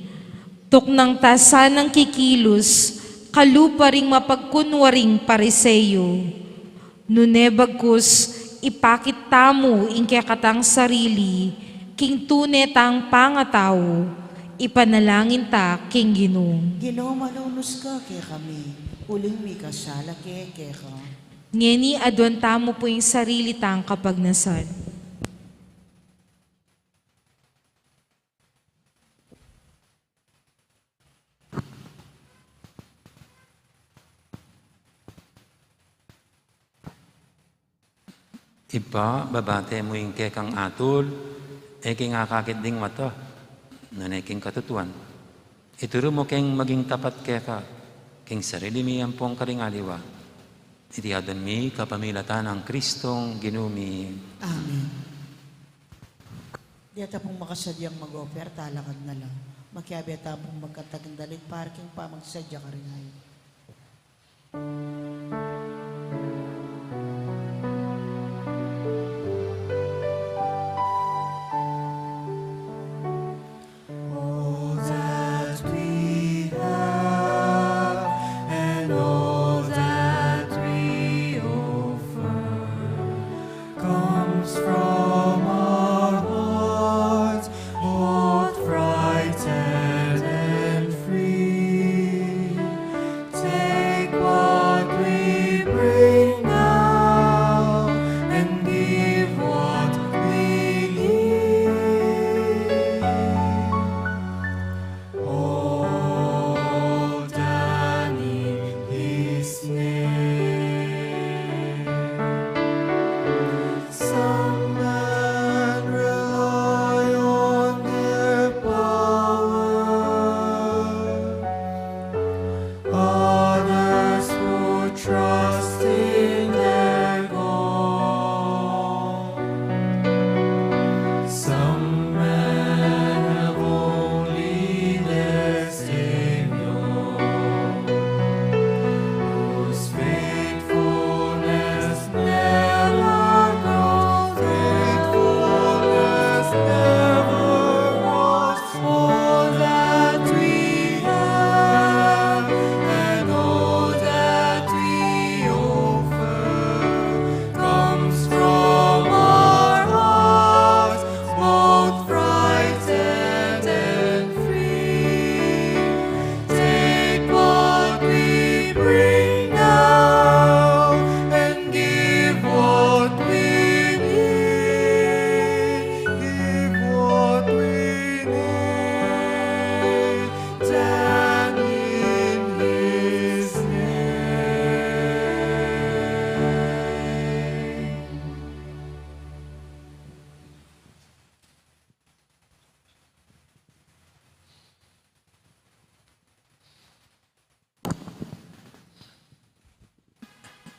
tuknang tasanang kikilos, kalupa ring mapagkunwaring pariseyo. Nunebagkus, ipakit tamo ing katang sarili, king tunetang pangataw, ipanalangin ta king Ginoo. Ginoo, malunos ka kaya kami, uling mi kasala kaya ka. Ngeni adwan tamo po yung sarili tang kapagnasan. Ipa, babate mo yung kekang atol, king akakit ding mata, nanaking katutuan. Ituro mo keng maging tapat keka, king sarili mi ang pong karingaliwa. Itiadon mi kapamilatan ng Kristong ginumi. Amen. Di ata pong makasadyang mag-offer, talakad na lang. Makiabi ata pong magkatagandalit, parking pa magsadya ka rin ngayon. All that we have and all that we offer comes from our hearts, both frightened and free. Take what we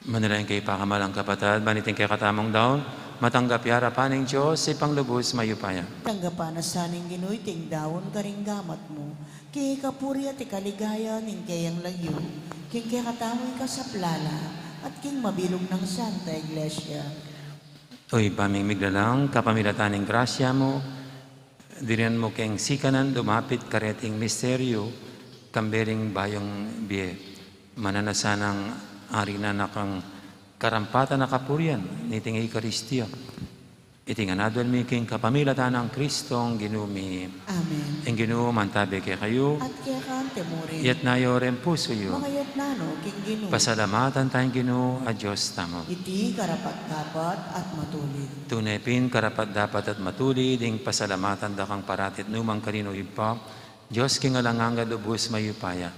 Manalayan kay pakamalang kapatid, baniting kay katamong daon, matanggap yara paning Diyos, ipanglubos mayupaya. Tanggapan na saning Ginoy ting dawon karing gamat mo. Kay kapuri at ikaligaya ning kayang lagyo. King kay katamoy ka sa plala at king mabilog ng Santa Iglesia. Uy, paming miglalang, kapamilataning grasya mo, dirian mo keng sikanan dumapit kareting misteryo, kambering bayong biye. Mananasanang ari na nakang karampatan na kapurian, niting Eucharistia. Iting anadol mi king kapamilatan ng Kristong ginumi. Amen. Ang ginoo mantabi kay kayo, At kaya ka temuri. yat nayo rin puso yo. Mga yat nano, king Ginoo. Pasalamatan tayong ginoo a Diyos tamo. Iti karapat dapat at matulid. Tunepin karapat dapat at matulid, ing pasalamatan da kang paratit numang kanino ipa, Diyos king alanganga lubos mayupaya.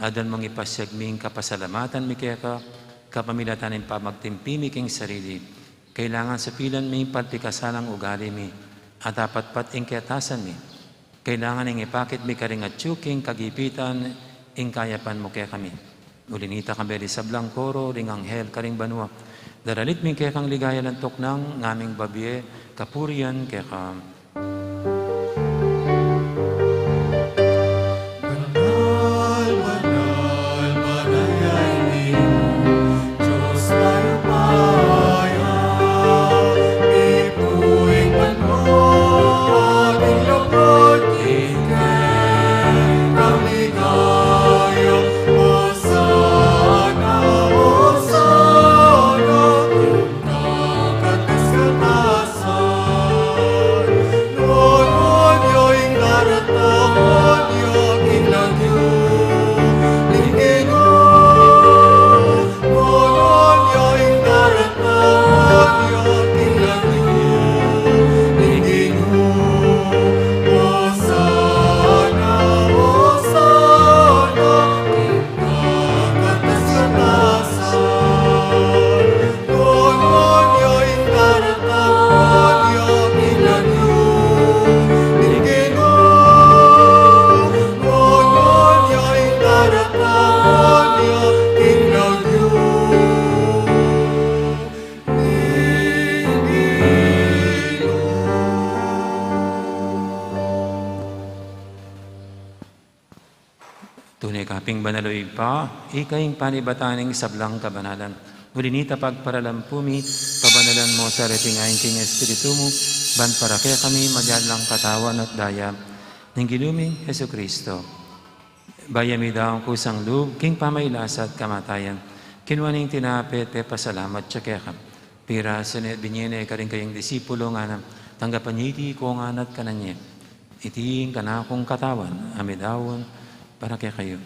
Adan mong ipasyagming kapasalamatan mi kaya ka, kapamilatan ng pamagtimpi mi king sarili. Kailangan sa pilan mi patikasalang ugali mi, at dapat pat ing kayatasan mi. Kailangan ing ipakit mi karing at tsuking kagipitan, ing kayapan mo kaya kami. Ulinita kami di sablang koro, ring anghel karing banwa. Daralit mi kaya kang ligaya ng toknang, ngaming babye, kapurian kaya ka. Tunay kaping banaloy pa, ikaing panibataning sablang kabanalan. Ulinita pagparalampumi, pabanalan mo sa retingayin king Espiritu mo, ban para kaya kami madyalang katawan at daya, ng ginuming Heso Kristo. Bayami daw ang kusang loob, king pamailasa at kamatayan, kinuwaning tinapit, pasalamat siya kaya ka. Pira sunit binyene ka rin kayong disipulo nga na, tanggapan niya iti ko nga nat kananya. Iti kanakong katawan, amidawon, para kaya kayo.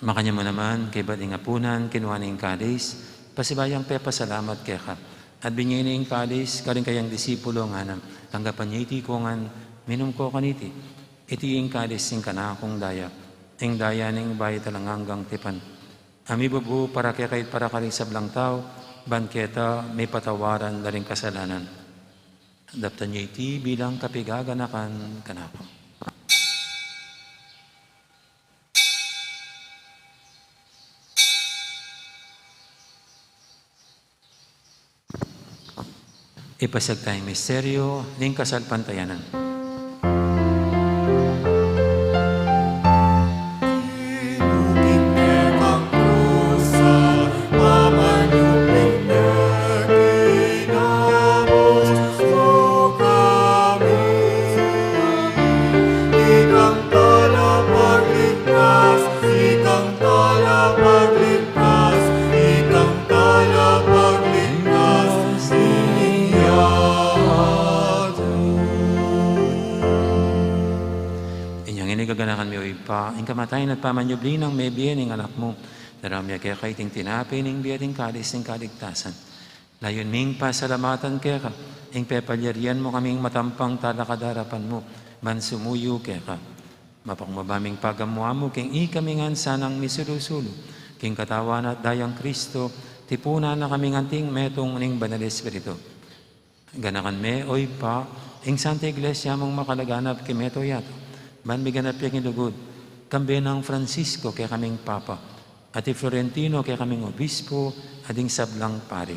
Makanya mo naman, kay bading apunan, kinuhaning kalis, pasibayang pasalamat kaya ka. At binyining kalis, karing kayang disipulo nga na, tanggapan niya iti ko nga, minum ko kaniti. Iti yung kalis sing kanakong daya, ing daya ning bayi talang hanggang tipan. Ami bubu para kaya kahit para karing sablang tao, banketa may patawaran na rin kasalanan. Daptan niya iti bilang kapigaganakan kanako. Ipasag tayong misteryo ng kasalpantayanan. Gaganakan mi oy pa, ang kamatayan at pamanyubli ng may biyen ng anak mo, naramya kaya kay ting tinapi ng biyating kalis ng kaligtasan. Layon ming pasalamatan kaya ka, ang pepalyarian mo kaming matampang talakadarapan mo, man sumuyo kaya ka. Mapakmabaming pagamuha mo, king ikamingan sanang misulo-sulo, king katawan at dayang Kristo, tipuna na kaming anting metong ning banal Espiritu. Ganakan me, oy pa, ing Santa Iglesia mong makalaganap kimeto yato, ban biganap yung ilugod, kambe ng Francisco kaya kaming Papa, at Florentino kaya kaming Obispo, ading sablang pari.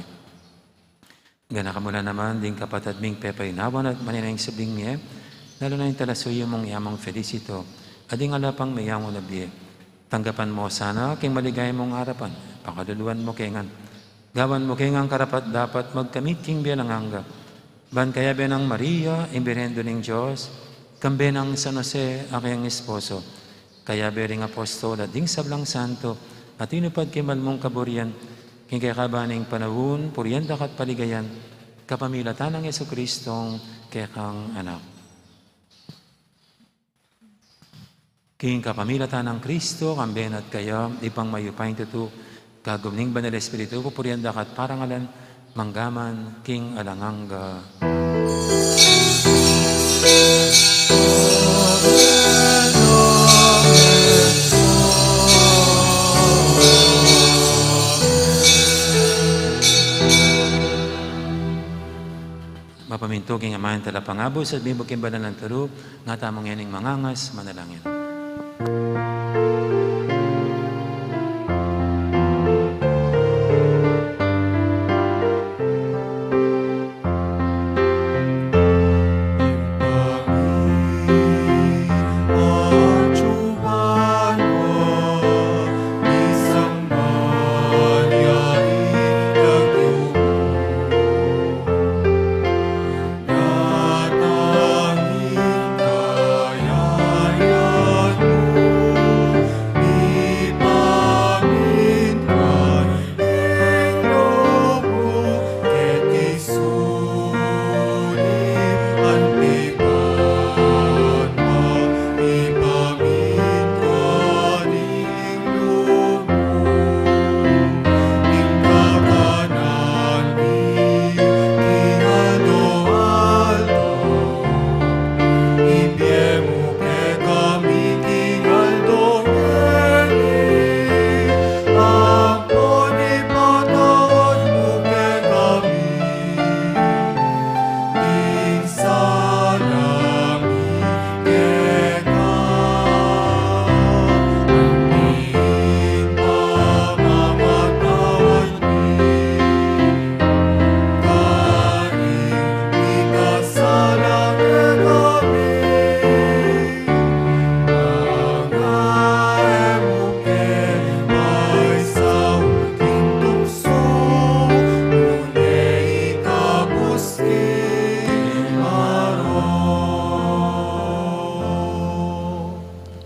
Gana ka mula naman, ding kapatid ming Pepay Nawan at maninayang sabing niya, lalo na yung talasuyo mong yamang Felicito, ading alapang mayang ulabye. Tanggapan mo sana, king maligay mong harapan, pakaluluan mo kengan. Gawan mo kengang karapat dapat magkamit king bialanganga. Ban kaya benang Maria, imbirendo ng Diyos, kambe ng San Jose, aking esposo, kaya bering apostol at ding sablang santo, at inupad kay malmong kaburian, king kaya kabaning panahon, puryandak at paligayan, kapamilatan ng Yesu-Kristong kaya kang anak. King kapamilatan ng Kristo, kamben at kaya, ipang mayupain tutu, kagumning banal Espiritu, pupuryandak at parangalan, manggaman, king alanganga. Mapaminto king amayan talapangabos at bibog king banal ng turo, nga tamang yaning mangangas, manalangin.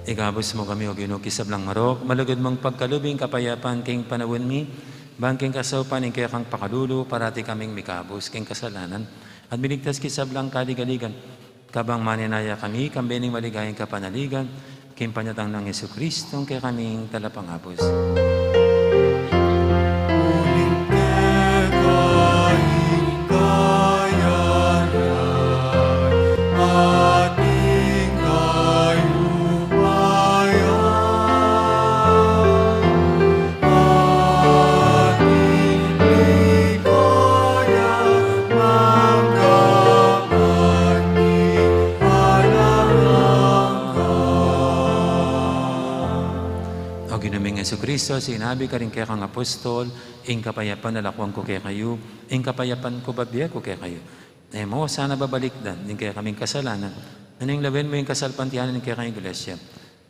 Igabos mo kami o ginukisablang marok, malagod mong pagkalubing kapayapan king panawin mi, bangking kasaupan ing kaya kang pakalulo, parati kaming mikabos king kasalanan, at binigtas kisablang kaligaligan, kabang maninaya kami, kambening maligayang kapanaligan, king panyatang ng Yesu-Kristong kaya kaming talapangabos. Yesu-Kristo, sinabi ka rin kaya kang apostol, ing kapayapan nalakwang ko kaya kayo, ing kapayapan ko babiya ko kaya kayo. Mo, sana babalikdan, ing kaya kaming kasalanan, naning lawin mo yung kasalpantianan ng kaya kang iglesia.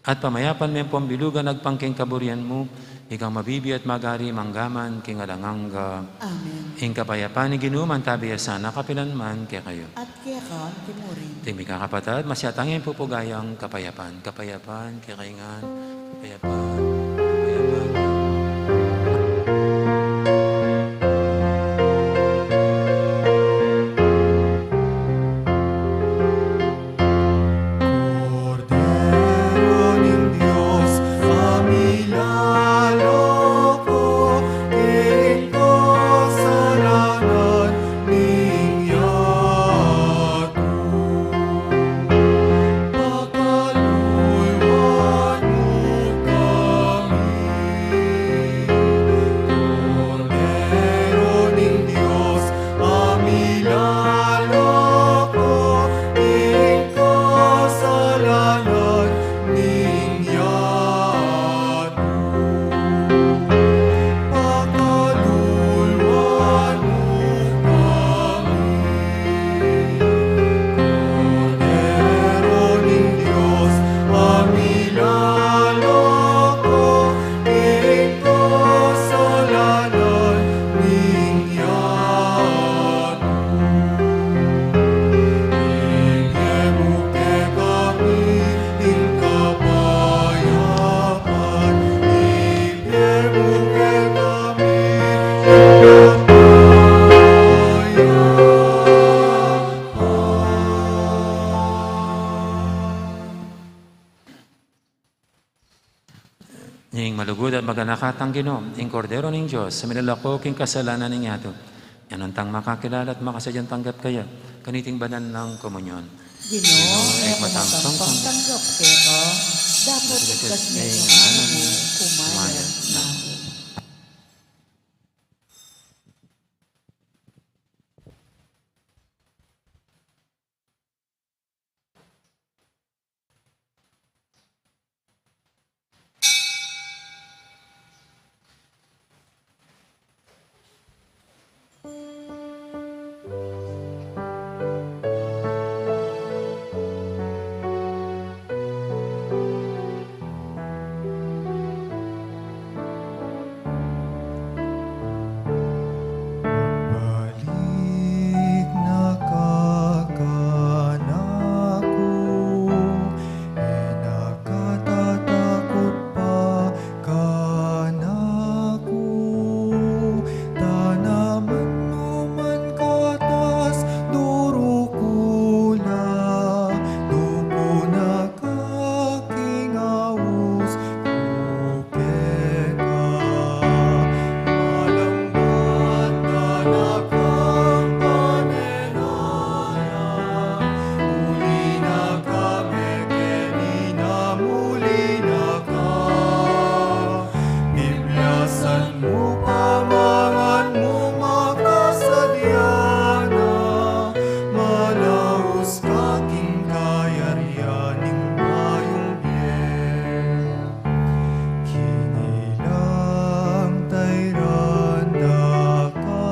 At pamayapan mo yung pambilugan, nagpangking kaburian mo, ikaw mabibi at magari, manggaman, king alanganga. Amen. Ing kapayapan ni ginuman, tabiya sana, kapilan man kaya kayo. At kaya ka, timurin. Ting mikakapatad, masyatangin pupugayang kapayapan. Kapayapan, kaya kaingan, kapayapan. Pagkaluan mo Ning malugod at maganakatang Ginoo, ing kordero ning Dios, sa minalako king kasalanan ning yato. Yan tang makakilala at makasadyang tanggap kaya, kaniting banan ng komunyon. Ginoo, ay ay matampang tanggap kero, dapat ikas ay medyo ano mo, mo, kumaya kumaya na na. ako. Balik nakakanako, nakatatakot pa kanako. Tanaman mo man katas, duro kula, dupo nakakingaus, kupeka. Malambat na nakapanenaya, muli na kami kenina, muli na ka. Bibyasan mo, pamangan mo, makasadyana, malaos kaking kayaryaning mayong biyen. Kinilang tayranda ka,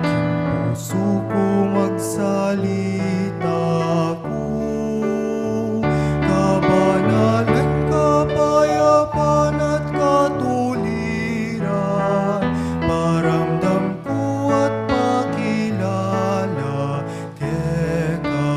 king puso ko magsalita ko. Kabanalan, kapayapaan at katuliran, paramdam ko at pakilala keka.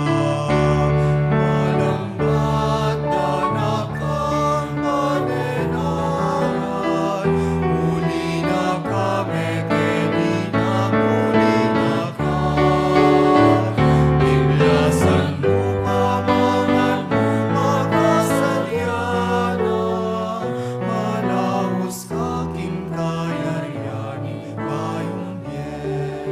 Malambat na nakapanenaryan, muli na kami kenina, muli na ka. Bibyasan mo, pamangan mo, makasadyana, malaos kaking kayaryaning mayong biyen.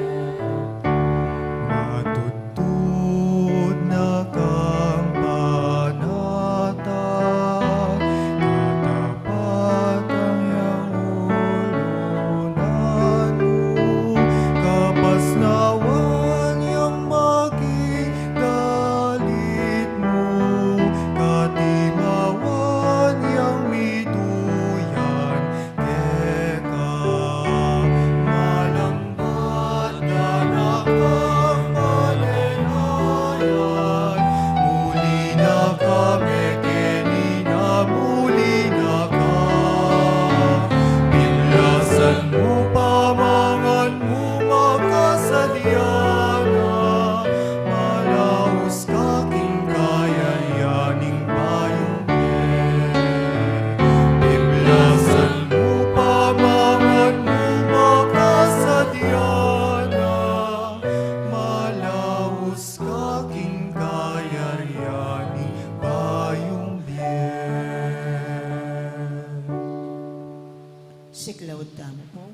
Matutod na kang panatag, katapat ang iyang ulunan mo. Kapasnawan yang magigalit mo, katimawan yang mituyan keka. Malambat na nakapanenaryan, muli na kami kenina, muli na ka. Bibyasan mo, pamangan mo, makasadyana, malaos kaking kayaryaning mayong biyen. Bibyasan mo, pamangan mo, makasadyana, malaos kaking kayaryaning mayong biyen. Siklaw tamo po,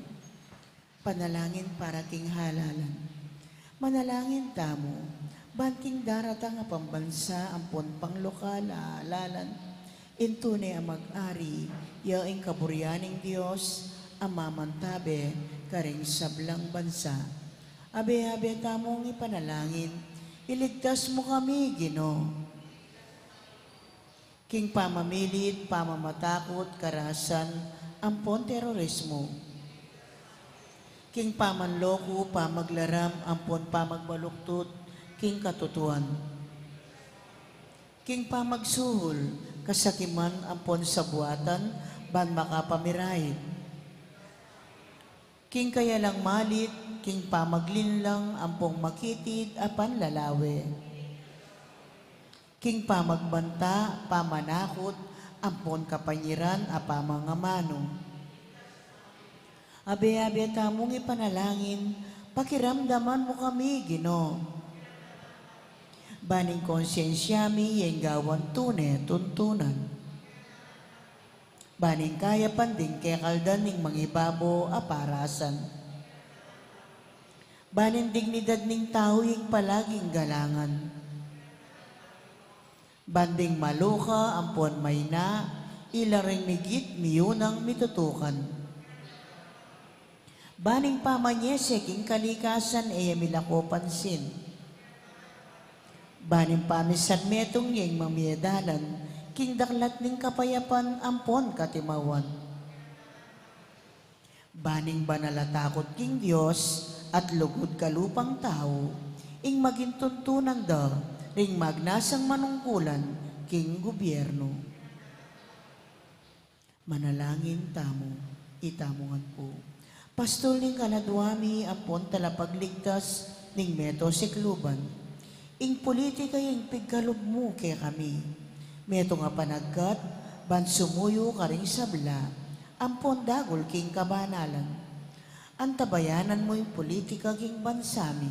panalangin para king halalan. Manalangin tamo, banting darata nga pambansa ampon panglokala halalan. Intunay ang mag-ari, yaing kaburyaning Diyos, ang mamantabe, karing sablang bansa. Abe-abe tamong ipanalangin, iligtas mo kami, Ginoo. King pamamilit, pamamatakot, karasan, ampon terorismo. King pamanloko, pamaglaram, ampon pamagbaluktot, king katutuan. King pamagsuhol, kasakiman, ampon sabuatan, ban makapamiray. King kaya lang malit, king pamaglinlang, ampong makitid, apan lalawe. King pamagbanta, pamanakot, ampon kapanyiran, apamangamano. Abi-abi tamong ipanalangin, pakiramdaman mo kami, Ginoo. Baning konsyensya mi, yung gawan tunay, tuntunan. Baning kaya panding kay kaldan ning mangibabo aparasan. Baning dignidad ning tao yung palaging galangan. Banding maluka, ampon may na, ilaring migit, miyunang mitutukan. Baning pamanyesek, ing kalikasan, milako pansin. Baning pamisan metong yung mamiedalan, king daklat ning kapayapan, ampon katimawan. Baning banalatakot king Diyos, at lugod kalupang tao, ing maging tuntunan da, ring magnasang manungkulan, king gobyerno. Manalangin tamo, itamongan po. Pastol ning kanadwami, ampon talapagligtas, ning meto sikluban. Ing politika yung pigkalob mo kay kami. Meto nga panagkat, ban sumuyo ka ring sabla, ampon dagol king kabanalan. Antabayanan mo yung politika king bansami.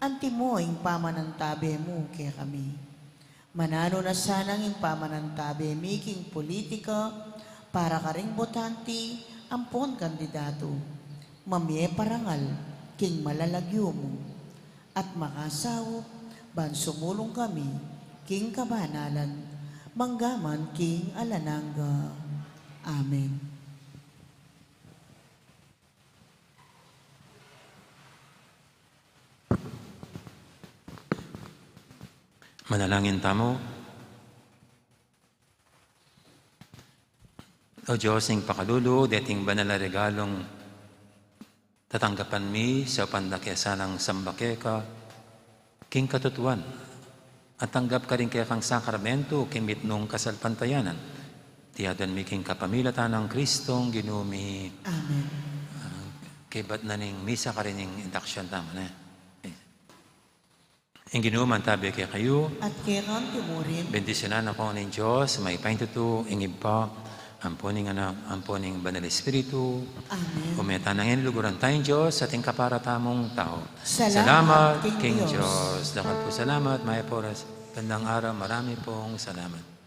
Anti mo yung pamanantabe mo kay kami. Manano na sanang yung pamanantabe mi king politika para ka ring botanti, ampon kandidato. Mamye parangal, king malalagyo mo. At makasawop, ban sumulong kami, king kabanalan, manggaman king alananga. Amen. Manalangin tamo. O Diyos, ing pakalulu, deting banal na regalong tatanggapan mi sa pandakesanang sambakeka, king katutuan, at tanggap ka rin kaya kang sakramento, kimit nung kasalpantayanan. Tiyadan mi king kapamilatan ng Kristong ginumi. Amen. Kibat na ning misa ka rin yung induction tamo na. Ang ginuman tabi kay kayo, At kailan timurin, bendisyonan ako ng Diyos, may paintuto, ingib pa, amponing anak, amponing banal espiritu, Amen. umeta ng inluguran tayong Diyos sa ating kaparatamong tao. Salamat, King King Diyos. Dapat po salamat, Maya Poras. Gandang araw, marami pong salamat.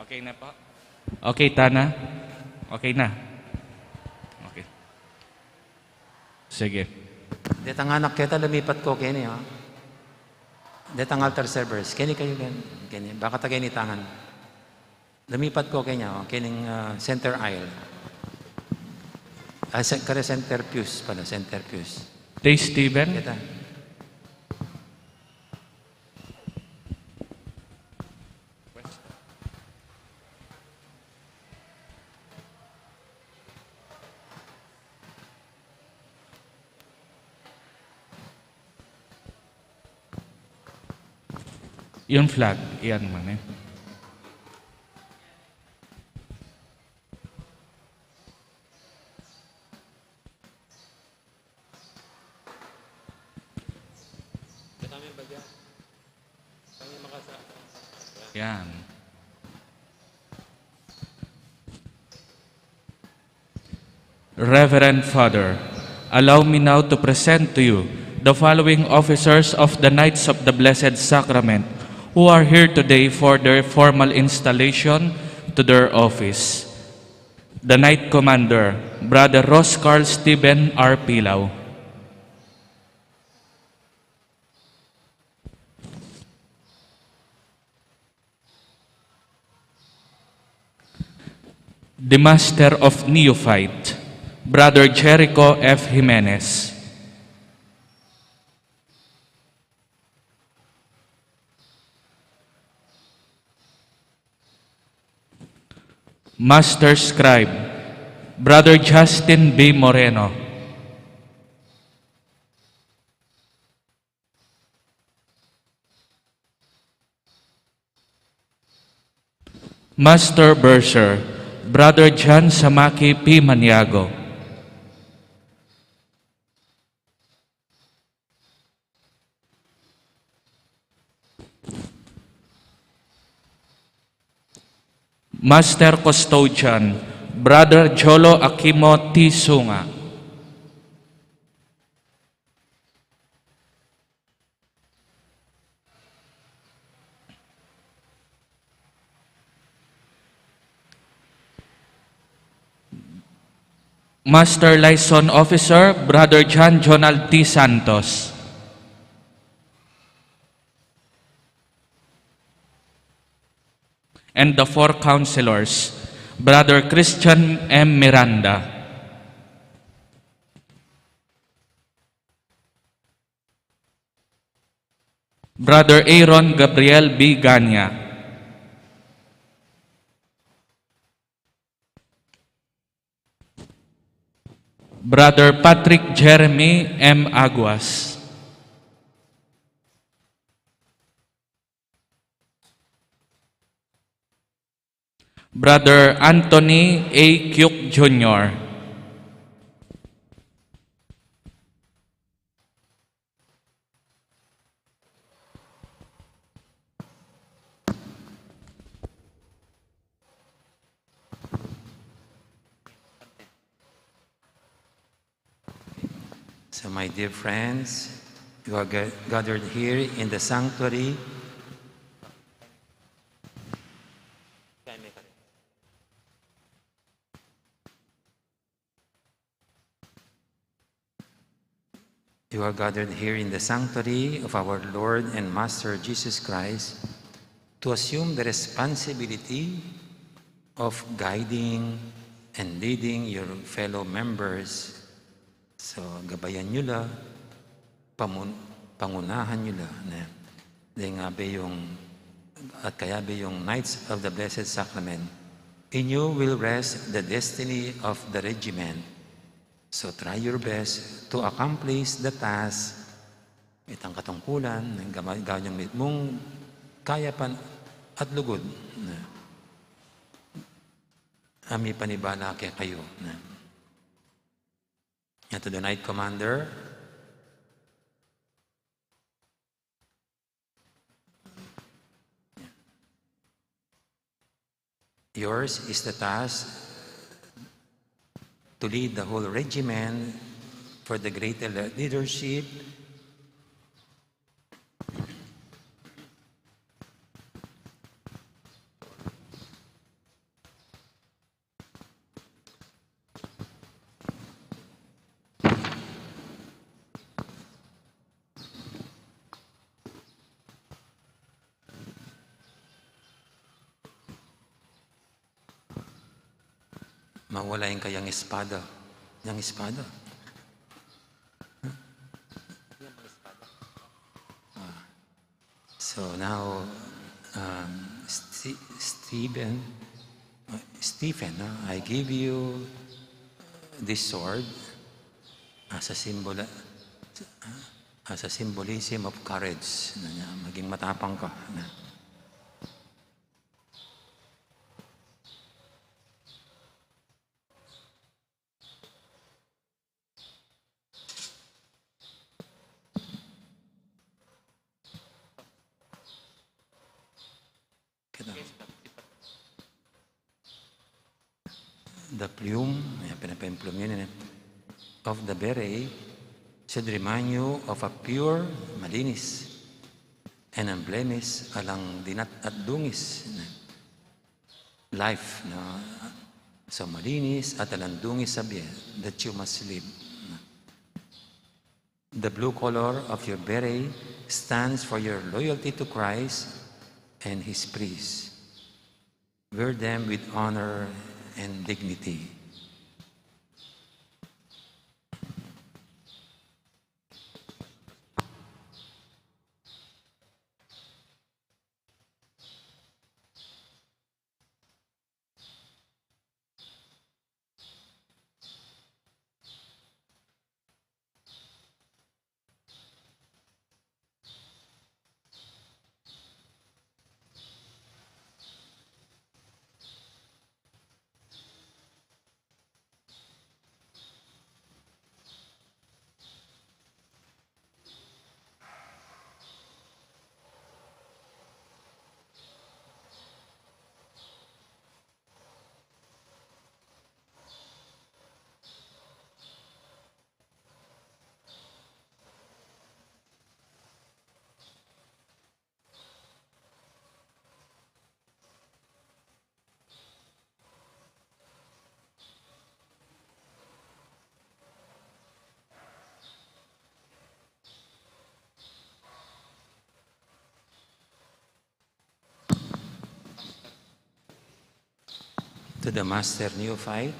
Okay na po? Okay, Tana? Okay na? Okay. Sige. Detang anak kita, lumipat ko, Kenny, ha? Detang altar servers, Kenny kayo, Kenny. Baka tagay ni tangan. Lumipat ko, Kenya, Kenny, center aisle. Kaya center pews pala, center pews. Tay Steven? Kita. Yung flag, iyan man eh. Yan. Reverend Father, allow me now to present to you the following officers of the Knights of the Blessed Sacrament who are here today for their formal installation to their office. The Knight Commander, Brother Roscarl Stephen R. Pilaw. The Master of Neophyte, Brother Jericho F. Jimenez. Master Scribe, Brother Justin B. Moreno. Master Bursar, Brother John Samaki P. Maniago. Master Custodian, Brother Jolo Aquimo T. Sunga. Master Liaison Officer, Brother John Jonald T. Santos. And the four counselors, Brother Christian M. Miranda. Brother Aaron Gabriel B. Ganya. Brother Patrick Jeremy M. Aguas. Brother Anthony A. Kyuk Jr. So my dear friends, you are gathered here in the sanctuary You are gathered here in the sanctuary of our Lord and Master Jesus Christ to assume the responsibility of guiding and leading your fellow members. So, gabayan nyo la, pangunahan nyo la. At kaya ba yung Knights of the Blessed Sacrament, in you will rest the destiny of the regiment. So try your best to accomplish the task. Itang katungkulan, gawin yung mong kaya pa at lugod. Ami panibala kaya kayo. And to the Knight Commander, yours is the task to lead the whole regiment for the greater leadership mawala yung kayang espada. Yung espada. So now, Stephen, I give you this sword as a symbol, as a symbolism of courage. Maging matapang ka. The plume, pinapemplume yun, of the beret should remind you of a pure, malinis, and unblemished, alang dinat at dungis life. No? So malinis at alang dungis sabi that you must live. The blue color of your beret stands for your loyalty to Christ and His priest. Wear them with honor and dignity. To the master neophyte,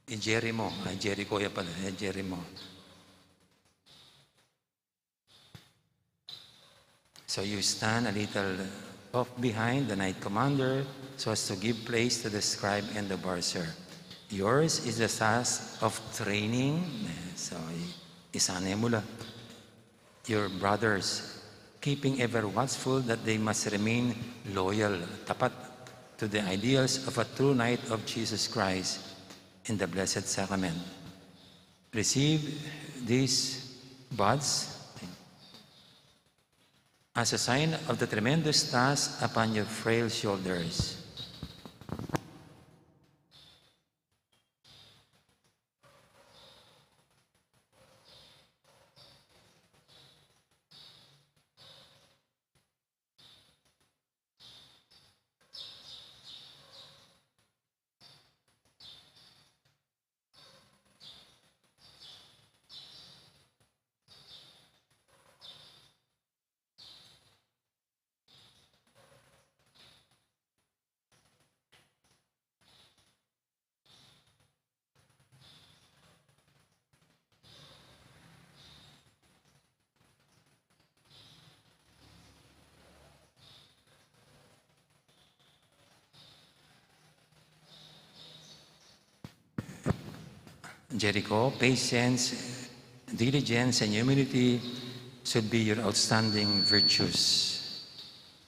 Jericho ya pala, Jericho. So you stand a little off behind the knight commander so as to give place to the scribe and the bursar. Yours is the task of training. So isanay mo lang your brothers, keeping ever watchful that they must remain loyal, tapat to the ideals of a true knight of Jesus Christ in the Blessed Sacrament. Receive these buds as a sign of the tremendous task upon your frail shoulders. Jericho, patience, diligence, and humility should be your outstanding virtues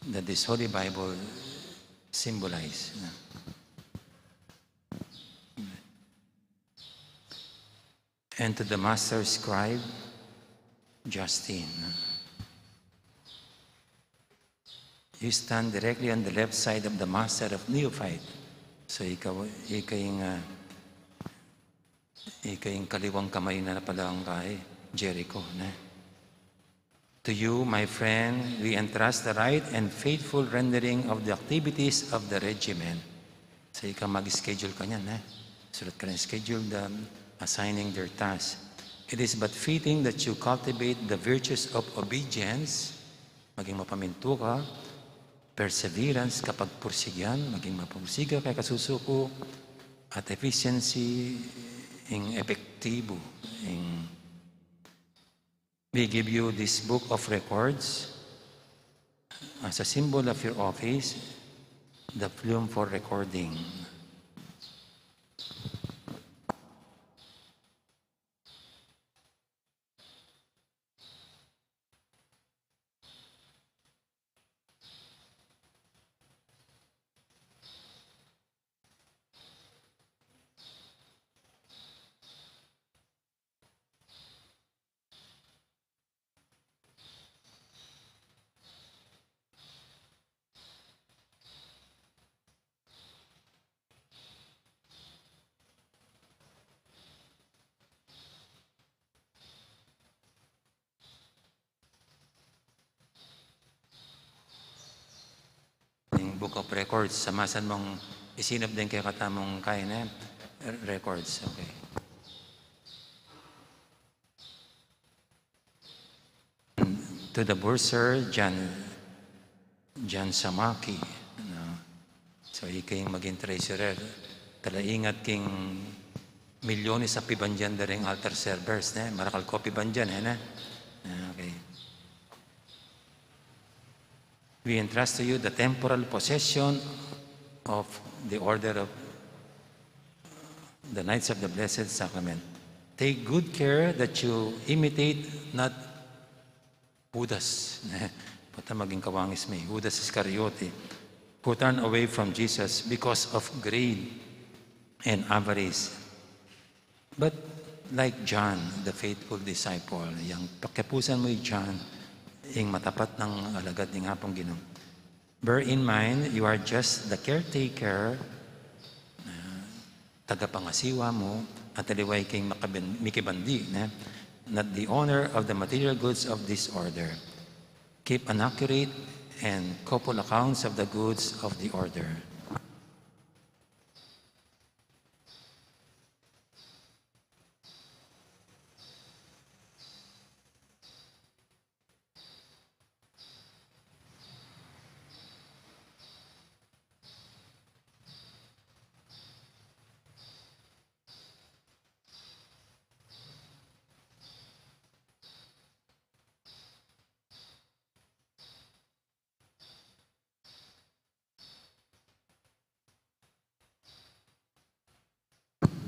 that this Holy Bible symbolize. And to the master scribe, Justin, you stand directly on the left side of the master of neophyte. So ikaw yung kaliwang kamay na palang kay Jericho. To you, my friend, we entrust the right and faithful rendering of the activities of the regiment. So ikaw mag-schedule ka niyan. Sulat ka ng schedule, assigning their tasks. It is but fitting that you cultivate the virtues of obedience, maging mapaminto ka, perseverance kapag pursigyan, maging mapursiga kay kasusuko, at efficiency in epektibo. We give you this book of records as a symbol of your office, the plume for recording. Yung Book of Records, samasan mong isinap din kay katamong kaya na records. Okay. To the bursar, Jan Samaki. No? So, ikay maging treasurer. Talaingat king milyones sa pibanjan daring altar servers. Marakal ko pibanjan. Okay. We entrust to you the temporal possession of the order of the Knights of the Blessed Sacrament. Take good care that you imitate not Judas. Pata maging kawangis may. Judas Iscariote, who turned away from Jesus because of greed and avarice. But like John, the faithful disciple, yung pakipusan mo John, yung matapat ng alagad ng hapong Ginoo. Bear in mind, you are just the caretaker, tagapangasiwa mo, at aliway king mikibandi, not the owner of the material goods of this order. Keep an accurate and couple accounts of the goods of the order.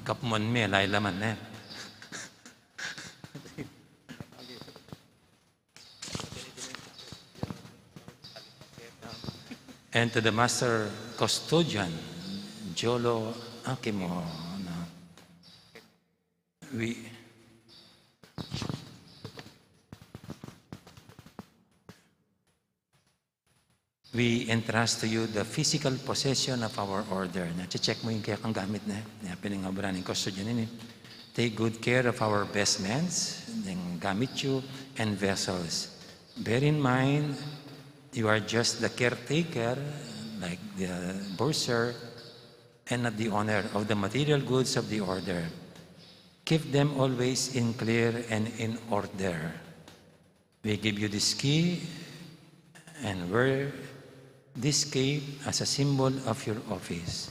Kapmon me, lay laman na. And to the Master Custodian, Jolo Akimo, we entrust to you the physical possession of our order. Check mo yung kaya kang gamit na. Pinangabra ng custodian ini. Take good care of our vestments, ng gamit you, and vessels. Bear in mind, you are just the caretaker, like the bursar, and not the owner of the material goods of the order. Keep them always in clear and in order. We give you this key, and wear this key as a symbol of your office.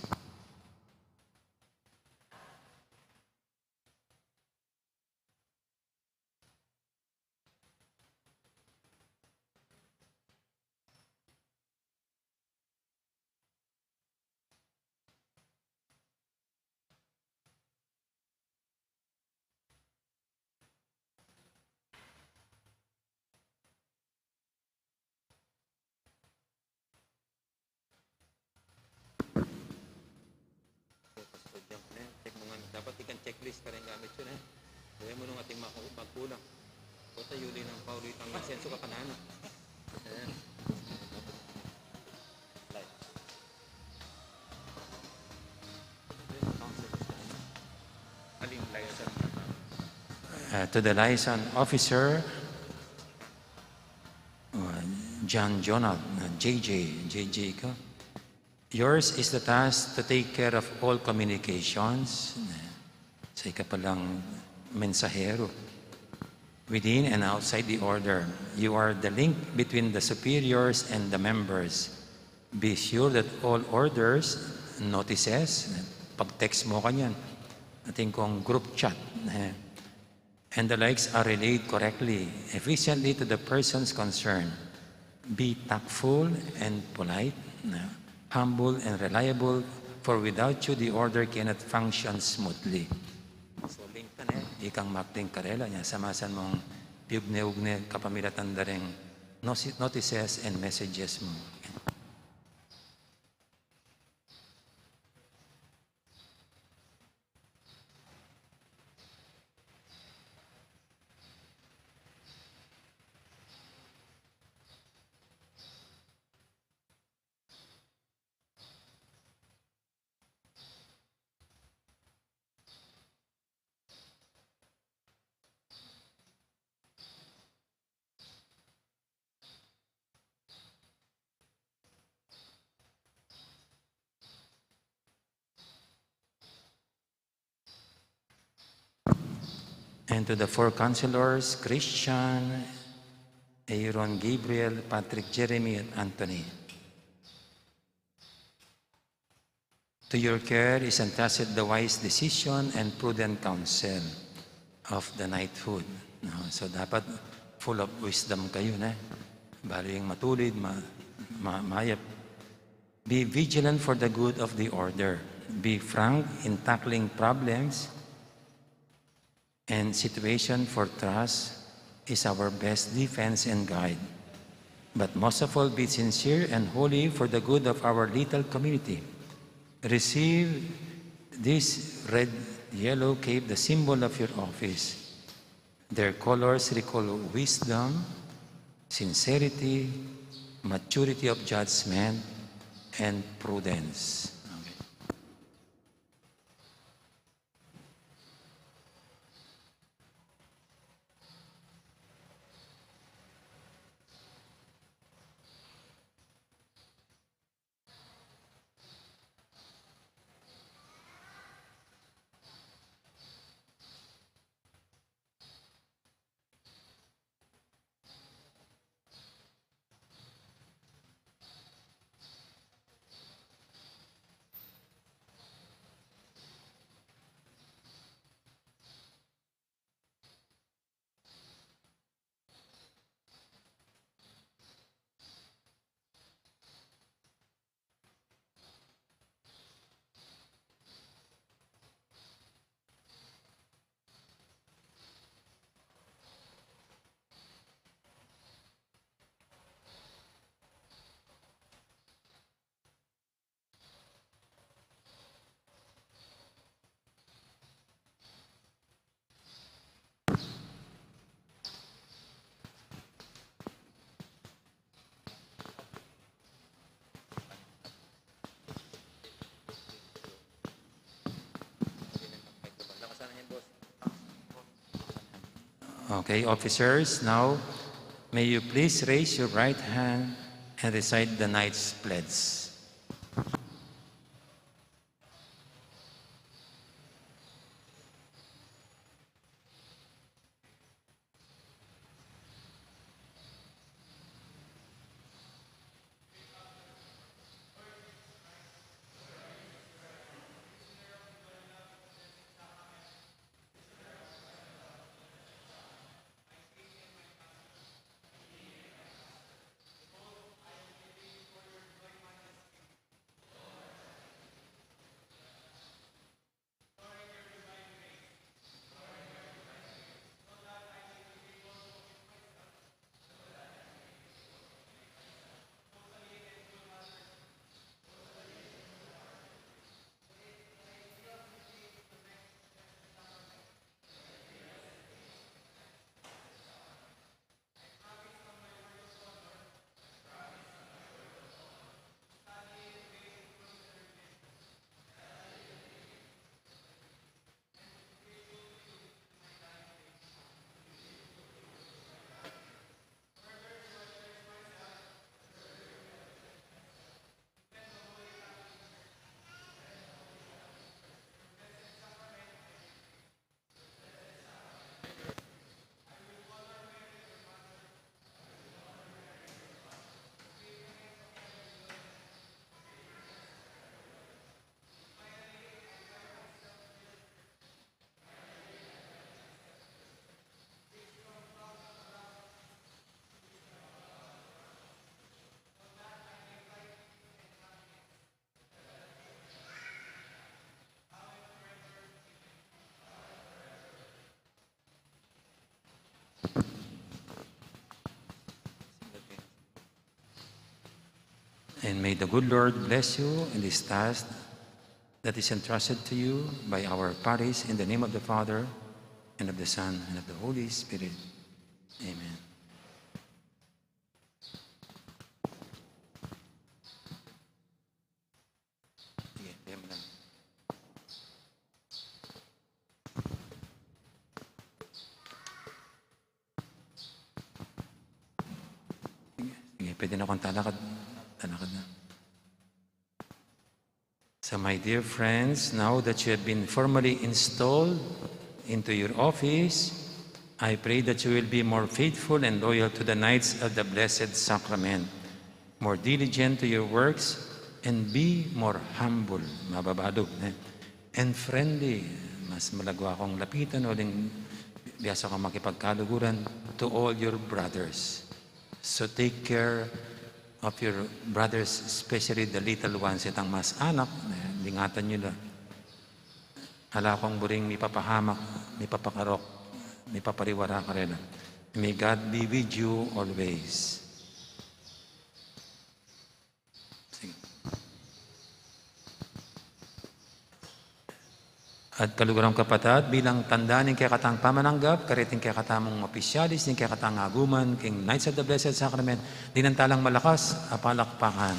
Dapat ikan checklist ka rin gamit yun Gawin mo nung ating magkulang. Kota yuli ng paulit ang lisenso ka kanana. To the liaison officer, John Jonald, JJ ka. Yours is the task to take care of all communications. Sa ika palang mensahero. Within and outside the order, you are the link between the superiors and the members. Be sure that all orders, notices, pag-text mo kanyan, ating kong group chat, and the likes are relayed correctly, efficiently to the persons concerned. Be tactful and polite, humble and reliable, for without you, the order cannot function smoothly. So, link ka na ikang Martin Karela niya, samasan mong piugne-ugne kapamilatan dareng notices and messages mo. And to the four counselors, Christian, Aaron, Gabriel, Patrick, Jeremy, and Anthony. To your care is entrusted the wise decision and prudent counsel of the knighthood. No? So dapat full of wisdom kayo na. Bali yung matulid, mayap. Be vigilant for the good of the order. Be frank in tackling problems and situation, for trust is our best defense and guide. But most of all, be sincere and holy for the good of our little community. Receive this red, yellow cape, the symbol of your office. Their colors recall wisdom, sincerity, maturity of judgment, and prudence. Okay, officers, now may you please raise your right hand and recite the Knight's Pledge. And may the good Lord bless you in this task that is entrusted to you by our parish, in the name of the Father, and of the Son, and of the Holy Spirit. Amen. Sige, bigyan mo lang. Sige, pwede na akong talakad. Talakad na. So my dear friends, now that you have been formally installed into your office, I pray that you will be more faithful and loyal to the Knights of the Blessed Sacrament, more diligent to your works, and be more humble, mababado, and friendly. Mas malagwa akong lapitan o ding biyasa kang makipagkaluguran to all your brothers. So take care of your brothers, especially the little ones, itang mas anak, lingatan nyo lang. Hala kong buring may papahamak, may papakarok, may papariwara ka rin. May God be with you always. Sige. At kalugarang kapatid, bilang tanda ng kaya katang pamananggap, kariting kaya katamong opisyalis, ng kaya katang aguman, King Knights of the Blessed Sacrament, dinantalang malakas, apalakpakan.